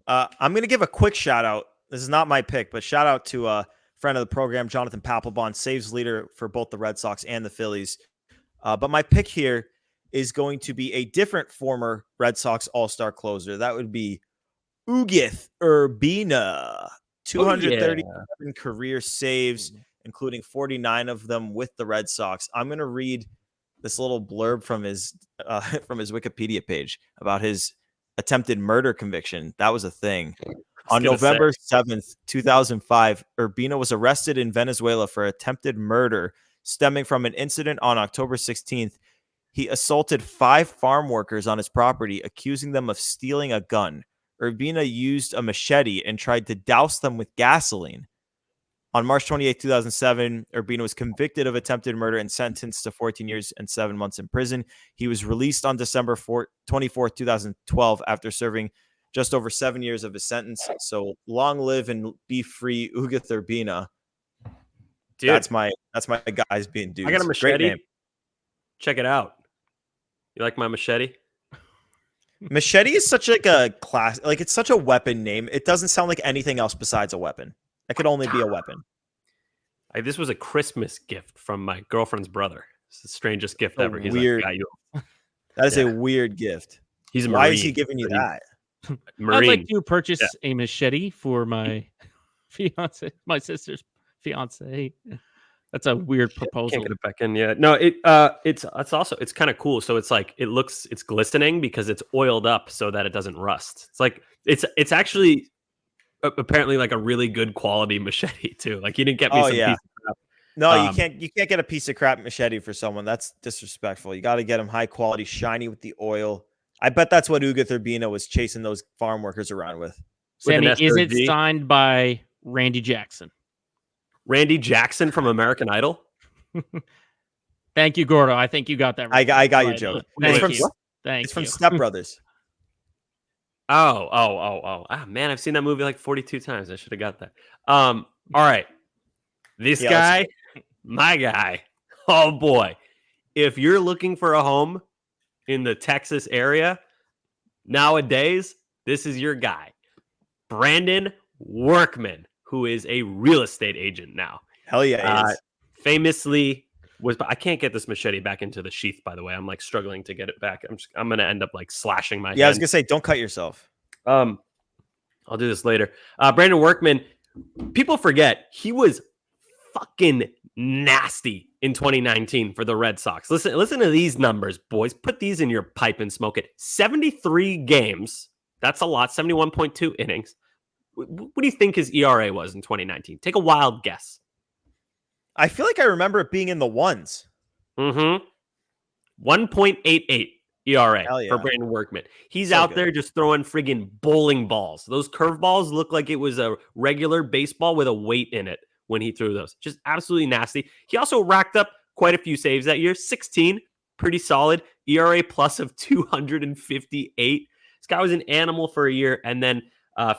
I'm going to give a quick shout out. This is not my pick, but shout out to a friend of the program, Jonathan Papelbon, saves leader for both the Red Sox and the Phillies. But my pick here is going to be a different former Red Sox all-star closer. That would be Ugueth Urbina. 237 career saves, including 49 of them with the Red Sox. I'm going to read this little blurb from his Wikipedia page about his attempted murder conviction. That was a thing. On November 7th, 2005, Urbina was arrested in Venezuela for attempted murder stemming from an incident on October 16th. He assaulted 5 farm workers on his property, accusing them of stealing a gun. Urbina used a machete and tried to douse them with gasoline. On March 28, 2007, Urbina was convicted of attempted murder and sentenced to 14 years and 7 months in prison. He was released on December 24, 2012, after serving just over 7 years of his sentence. So long live and be free, Ugueth Urbina. Dude, that's my guys being dudes. I got a machete. Check it out. You like my machete? Machete is such like a class, like it's such a weapon name. It doesn't sound like anything else besides a weapon. It could only be a weapon. This was a Christmas gift from my girlfriend's brother. It's the strangest gift ever. He's Weird. like, "Got you." That is Yeah. a weird gift. He's a Why Marine. is he giving you that? Marine. I'd like to purchase a machete for my fiance, my sister's fiance. That's a weird proposal. Can't get it back in yet. No, it's also it's kind of cool. So it's like it's glistening because it's oiled up so that it doesn't rust. It's like it's actually apparently like a really good quality machete too. Like he didn't get me some piece of crap. No, you can't get a piece of crap machete for someone. That's disrespectful. You got to get them high quality, shiny with the oil. I bet that's what Uga Thurbina was chasing those farm workers around with. Sammy, With an is it SOG? signed by Randy Jackson? Randy Jackson from American Idol. Thank you, Gordo. I think you got that right. I got your Right. joke. Thank It's you. Thank It's from you. Step Brothers. Oh. Ah, man, I've seen that movie like 42 times. I should have got that. All right. This Yeah, guy, my guy. Oh boy. If you're looking for a home in the Texas area nowadays, this is your guy. Brandon Workman, who is a real estate agent now. Hell yeah, he is. Famously I can't get this machete back into the sheath, by the way. I'm like struggling to get it back. I'm gonna end up like slashing my Yeah, I was hand. gonna say, don't cut yourself. I'll do this later. Brandon Workman, people forget he was fucking nasty in 2019 for the Red Sox. Listen to these numbers, boys. Put these in your pipe and smoke it. 73 games. That's a lot. 71.2 innings. What do you think his ERA was in 2019? Take a wild guess. I feel like I remember it being in the ones. 1.88 ERA Hell yeah. for Brandon Workman. He's So out good. there just throwing friggin' bowling balls. Those curveballs look like it was a regular baseball with a weight in it when he threw those. Just absolutely nasty. He also racked up quite a few saves that year. 16, pretty solid. ERA plus of 258. This guy was an animal for a year. And then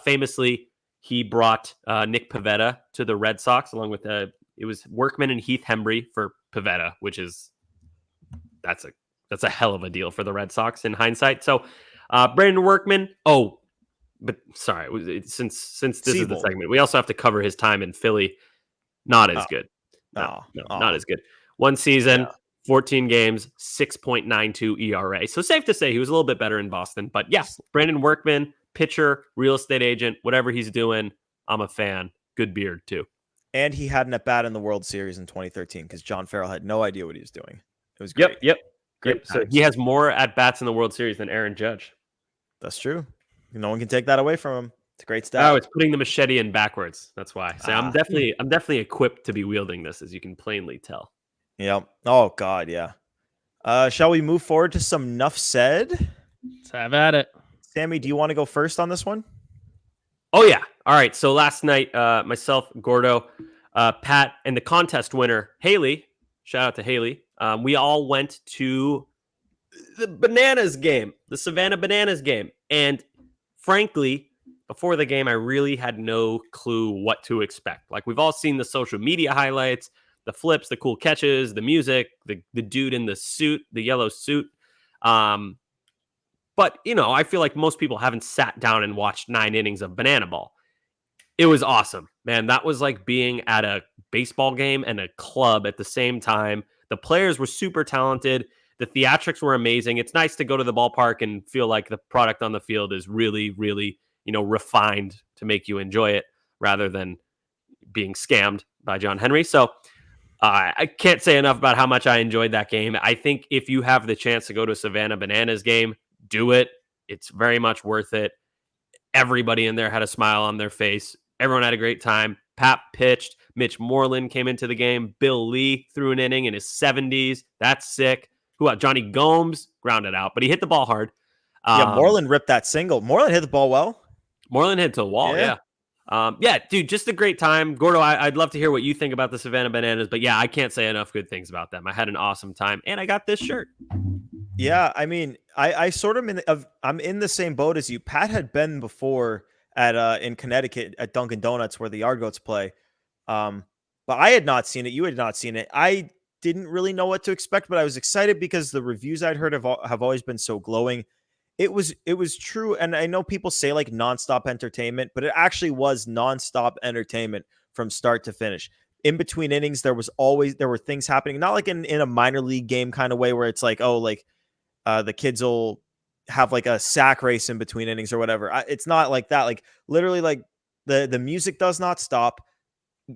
famously, he brought Nick Pivetta to the Red Sox along with it was Workman and Heath Hembry for Pivetta, which is that's a hell of a deal for the Red Sox in hindsight. So Brandon Workman. Oh, but sorry, since this is the segment, we also have to cover his time in Philly. Not as good. No, not as good. One season, 14 games, 6.92 ERA. So safe to say he was a little bit better in Boston. But yes, Brandon Workman, pitcher, real estate agent, whatever he's doing, I'm a fan. Good beard too. And he had an at bat in the World Series in 2013 because John Farrell had no idea what he was doing. It was great. Yep. Great So times. he has more at bats in the World Series than Aaron Judge. That's true. No one can take that away from him. It's a great stat. Oh, it's putting the machete in backwards. That's why. So I'm definitely equipped to be wielding this, as you can plainly tell. Yep. Oh God, yeah. Shall we move forward to some Nuff Said? Let's have at it. Sammy, do you want to go first on this one? Oh yeah. All right. So last night, myself, Gordo, Pat, and the contest winner, Haley. Shout out to Haley. We all went to the Bananas game, the Savannah Bananas game, and frankly, before the game, I really had no clue what to expect. Like, we've all seen the social media highlights, the flips, the cool catches, the music, the dude in the suit, the yellow suit. But, I feel like most people haven't sat down and watched 9 innings of Banana Ball. It was awesome, man. That was like being at a baseball game and a club at the same time. The players were super talented. The theatrics were amazing. It's nice to go to the ballpark and feel like the product on the field is really, really, refined to make you enjoy it rather than being scammed by John Henry. So I can't say enough about how much I enjoyed that game. I think if you have the chance to go to a Savannah Bananas game, do it. It's very much worth it. Everybody in there had a smile on their face. Everyone had a great time. Pat pitched. Mitch Moreland came into the game. Bill Lee threw an inning in his 70s. That's sick. Who else? Johnny Gomes grounded out, but he hit the ball hard. Yeah, Moreland ripped that single. Moreland hit the ball well. Moreland hit to the wall, yeah. Dude, just a great time. Gordo, I'd love to hear what you think about the Savannah Bananas, but yeah, I can't say enough good things about them. I had an awesome time, and I got this shirt. Yeah, I mean, I sort of I'm in the same boat as you. Pat had been before at in Connecticut at Dunkin' Donuts where the Yard Goats play, but I had not seen it. You had not seen it. I didn't really know what to expect, but I was excited because the reviews I'd heard have always been so glowing. it was true. And I know people say like nonstop entertainment, but it actually was nonstop entertainment from start to finish. In between innings, there were things happening, not like in a minor league game kind of way where it's like, oh, like the kids will have like a sack race in between innings or whatever. It's not like that. Like literally, like the music does not stop.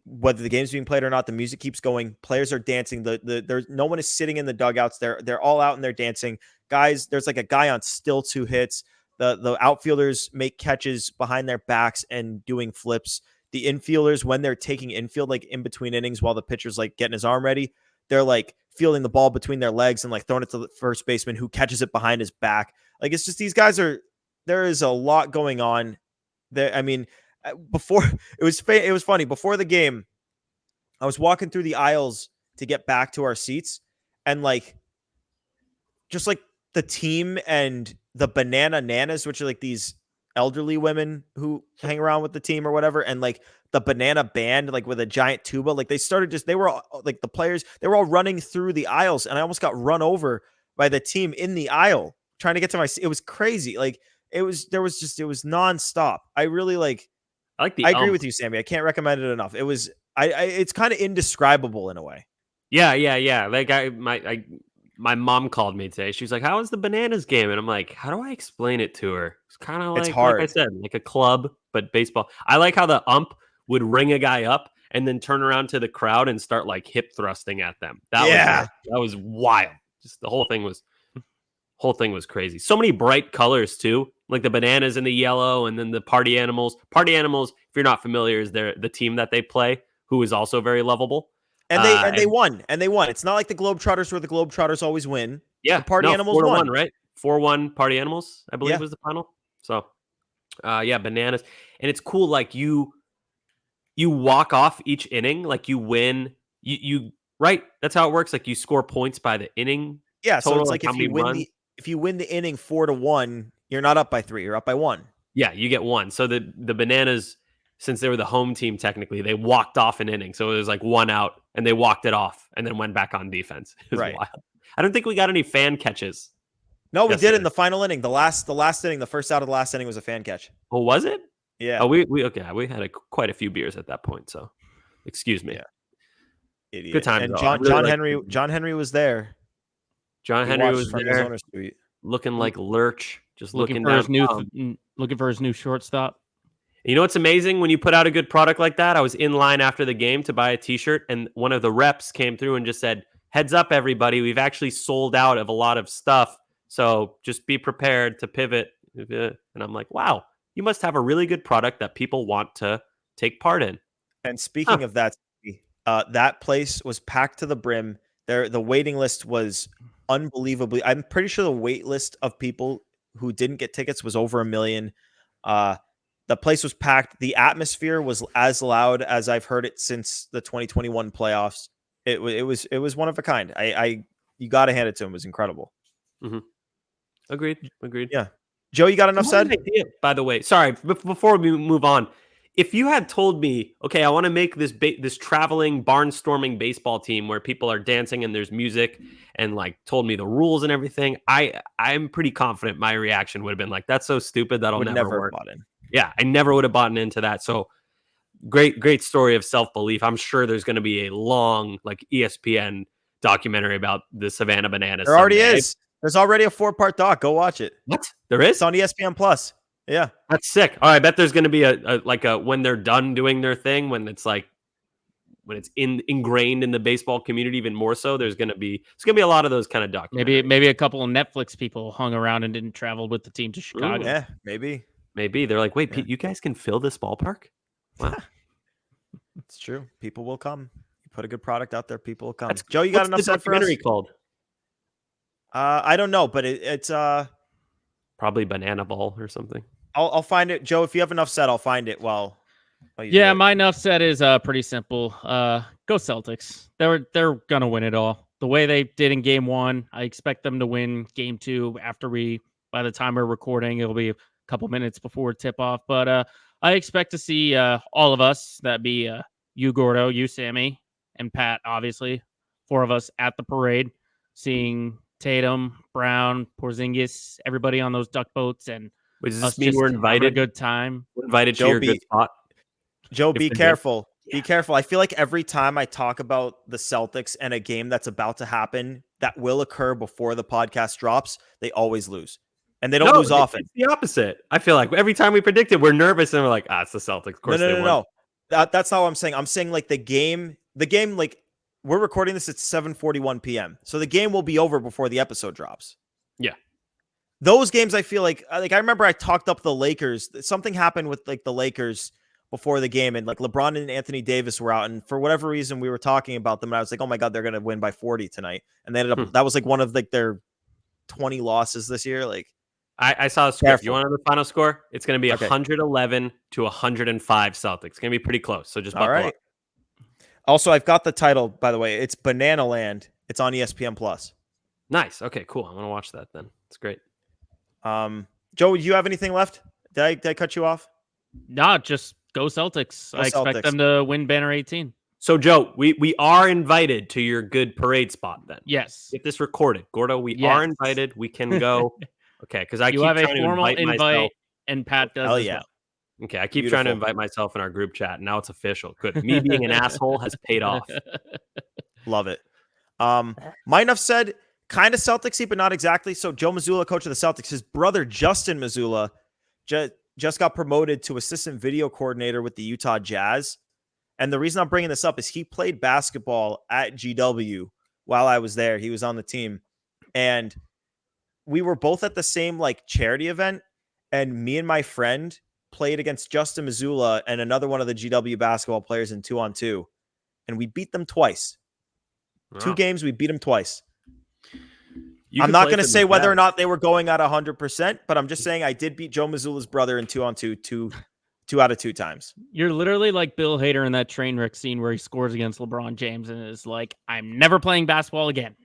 Whether the game's being played or not, the music keeps going. Players are dancing. There's no one is sitting in the dugouts. They're all out and they're dancing. Guys, there's like a guy on still 2 hits. The outfielders make catches behind their backs and doing flips. The infielders, when they're taking infield, like in between innings while the pitcher's like getting his arm ready, they're like fielding the ball between their legs and like throwing it to the first baseman who catches it behind his back. Like it's just these guys there is a lot going on there. I mean, before it was funny. Before the game, I was walking through the aisles to get back to our seats, and like just like the team and the banana nanas, which are like these elderly women who hang around with the team or whatever, and like the banana band, like with a giant tuba, like they were all, like the players, they were all running through the aisles, and I almost got run over by the team in the aisle trying to get to my seat. It was crazy. Like it was nonstop. I really like. I like the I agree with you, Sammy. I can't recommend it enough. It was it's kind of indescribable in a way. Yeah. Like my mom called me today. She was like, "How was the Bananas game?" And I'm like, "How do I explain it to her?" It's kind of It's like hard. I said, like a club, but baseball. I like how the ump would ring a guy up and then turn around to the crowd and start like hip thrusting at them. That was wild. Just the whole thing was crazy. So many bright colors too, like the bananas and the yellow, and then the party animals. Party animals, if you're not familiar, is the team that they play, who is also very lovable. And they won. It's not like the Globetrotters where the Globetrotters always win. Yeah, The Party Animals 4-1, won. right? 4-1 Party Animals, I believe Yeah. was the final. So, yeah, bananas, and it's cool. Like you walk off each inning, like you win. You right? That's how it works. Like you score points by the inning. Yeah, so total, it's like how many runs. if you win the inning 4-1, you're not up by 3, you're up by 1. Yeah, you get 1. So the bananas, since they were the home team, technically they walked off an inning, so it was like 1 out, and they walked it off, and then went back on defense. It was Right. wild. I don't think we got any fan catches. No, we yesterday. did in the final inning. The last inning, the first out of the last inning was a fan catch. Oh, was it? Yeah. Oh, we had quite a few beers at that point, so excuse me. Yeah. Idiot. Good time. And John Henry was there. John He Henry watched was from his there, owner's suite. looking like Lurch, just looking looking for his down. looking for his new shortstop. You know what's amazing? When you put out a good product like that, I was in line after the game to buy a T-shirt, and one of the reps came through and just said, "Heads up, everybody, we've actually sold out of a lot of stuff, so just be prepared to pivot." And I'm like, wow, you must have a really good product that people want to take part in. And speaking of that, that place was packed to the brim. The waiting list was unbelievably. I'm pretty sure the wait list of people who didn't get tickets was over 1 million. The place was packed. The atmosphere was as loud as I've heard it since the 2021 playoffs. It was one of a kind. You got to hand it to him. It was incredible. Mm-hmm. Agreed. Yeah. Joe, you got enough said? Idea, by the way, sorry, before we move on, if you had told me, okay, I want to make this traveling barnstorming baseball team where people are dancing and there's music, and like told me the rules and everything, I'm pretty confident my reaction would have been like, that's so stupid that'll never work. Bought in. Yeah, I never would have bought into that. So great story of self-belief. I'm sure there's going to be a long like ESPN documentary about the Savannah Bananas. There already is. There's already a 4-part doc. Go watch it. What? There is? It's on ESPN Plus. Yeah. That's sick. All right, I bet there's going to be a when they're done doing their thing, when it's ingrained in the baseball community even more so, it's going to be a lot of those kind of documentaries. Maybe a couple of Netflix people hung around and didn't travel with the team to Chicago. Ooh, yeah, maybe. They're like, wait, Pete, you guys can fill this ballpark? Wow. It's true. People will come. You put a good product out there, people will come. Joe, you got enough said for us? What's the documentary called? I don't know, but it's probably Banana Ball or something. I'll find it, Joe. If you have enough said, I'll find it. While yeah, my enough said is pretty simple. Go Celtics. They're gonna win it all. The way they did in Game 1, I expect them to win Game 2. By the time we're recording, it'll be a couple minutes before tip off. But I expect to see all of us. That be you, Gordo, you, Sammy, and Pat. Obviously, 4 of us at the parade, seeing Tatum, Brown, Porzingis, everybody on those duck boats, and Wait, does us this mean just we're having a invited? good time. We're invited Joe to your B. good spot. Joe, If be the game- careful. Be careful. I feel like every time I talk about the Celtics and a game that's about to happen that will occur before the podcast drops, they always lose. And they don't lose often. It's the opposite. I feel like every time we predict it, we're nervous and we're like, it's the Celtics. Of course they won. No. That's not what I'm saying. I'm saying like the game, like we're recording this at 7:41 p.m. So the game will be over before the episode drops. Yeah. Those games, I feel like I remember I talked up the Lakers. Something happened with like the Lakers before the game, and like LeBron and Anthony Davis were out, and for whatever reason we were talking about them, and I was like, oh my god, they're gonna win by 40 tonight, and they ended up that was like one of like their 20 losses this year. Like I saw a script. Careful. You want to know the final score? It's going to be Okay. 111 to 105 Celtics. It's going to be pretty close. So just all buckle right. up. Also, I've got the title, by the way. It's Banana Land. It's on ESPN Plus. Nice. Okay, cool. I'm going to watch that then. It's great. Joe, do you have anything left? Did I cut you off? No, just go Celtics. Go I expect Celtics. them to win banner 18. So, Joe, we are invited to your good parade spot then. Yes. Get this recorded. Gordo, we Yes. are invited. We can go. Okay, because I You keep have a trying to formal invite invite, myself. and Pat does Hell as yeah. well. Okay, I keep trying to Beautiful. invite myself in our group chat. Now it's official. Good. Me being an asshole has paid off. Love it. My enough said, kind of Celticsy, but not exactly. So Joe Mazzulla, coach of the Celtics, his brother Justin Mazzulla just got promoted to assistant video coordinator with the Utah Jazz. And the reason I'm bringing this up is he played basketball at GW while I was there. He was on the team, and we were both at the same like charity event. And me and my friend played against Justin Mazzulla and another one of the GW basketball players in 2-on-2, and we beat them twice. Wow. 2 games, we beat them twice. You I'm could not play going to for the say whether or Jazz. not they were going at 100%, but I'm just saying I did beat Joe Mazzulla's brother in 2-on-2 two out of 2 times. You're literally like Bill Hader in that train wreck scene where he scores against LeBron James and is like, I'm never playing basketball again.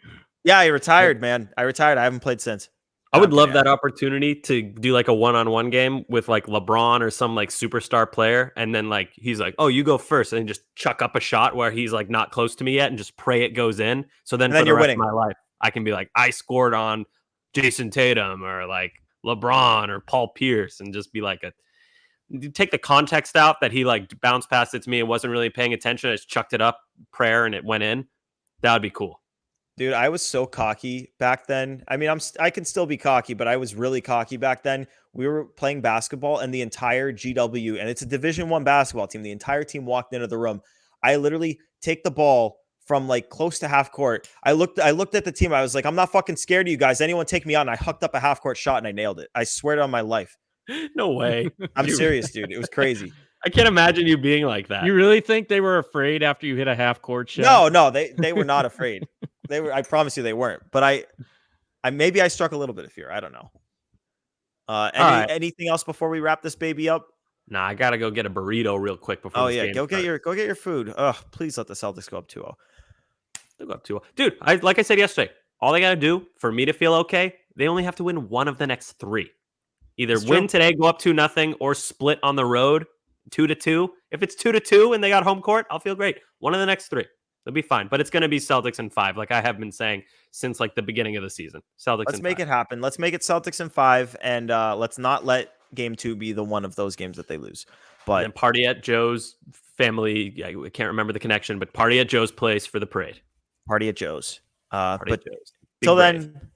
Yeah, I retired, man. I retired. I haven't played since. I would Okay, love yeah. that opportunity to do like a one-on-one game with like LeBron or some like superstar player. And then like, he's like, oh, you go first. And just chuck up a shot where he's like not close to me yet and just pray it goes in. So then, And then for the you're rest winning. of my life, I can be like, I scored on Jason Tatum or like LeBron or Paul Pierce and just be like you take the context out that he like bounced past it to me and wasn't really paying attention. I just chucked it up, prayer, and it went in. That would be cool. Dude, I was so cocky back then. I mean, I can still be cocky, but I was really cocky back then. We were playing basketball and the entire GW, and it's a Division I basketball team. The entire team walked into the room. I literally take the ball from like close to half court. I looked at the team. I was like, I'm not fucking scared of you guys. Anyone take me on. And I hucked up a half court shot and I nailed it. I swear to on my life. No way. I'm serious, dude. It was crazy. I can't imagine you being like that. You really think they were afraid after you hit a half court shot? No, they were not afraid. They were. I promise you, they weren't. But I maybe I struck a little bit of fear. I don't know. Anything else before we wrap this baby up? Nah, I gotta go get a burrito real quick before. Oh this yeah, game go get starts. your food. Ugh, please let the Celtics go up 2-0. They'll go up 2-0. Dude, like I said yesterday, all they gotta do for me to feel okay, they only have to win one of the next 3. Either That's win true. today, go up 2-0, or split on the road 2-2. If it's 2-2 and they got home court, I'll feel great. One of the next 3. They'll be fine. But it's gonna be Celtics in 5, like I have been saying since like the beginning of the season. Celtics. Let's in make 5. it happen. Let's make it Celtics in 5, and let's not let Game 2 be the one of those games that they lose. But And party at Joe's family. I can't remember the connection, but party at Joe's place for the parade. party at Joe's. Party But at Joe's. Big till brave. then,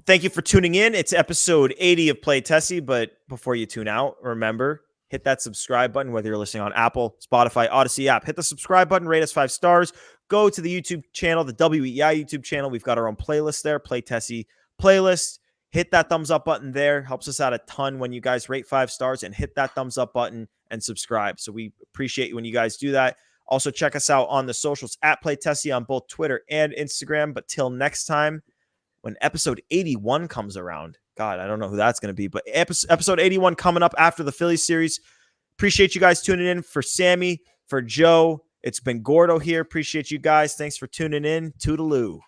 thank you for tuning in. It's episode 80 of Play Tessie. But before you tune out, remember, hit that subscribe button, whether you're listening on Apple, Spotify, Odyssey app. Hit the subscribe button, rate us 5 stars. Go to the YouTube channel, the WEI YouTube channel. We've got our own playlist there, Play Tessie playlist. Hit that thumbs up button there. Helps us out a ton when you guys rate 5 stars, and hit that thumbs up button and subscribe. So we appreciate you when you guys do that. Also, check us out on the socials at Play Tessie on both Twitter and Instagram. But till next time, when episode 81 comes around, God, I don't know who that's going to be, but episode 81 coming up after the Phillies series. Appreciate you guys tuning in. For Sammy, for Joe, it's been Gordo here. Appreciate you guys. Thanks for tuning in. Toodaloo.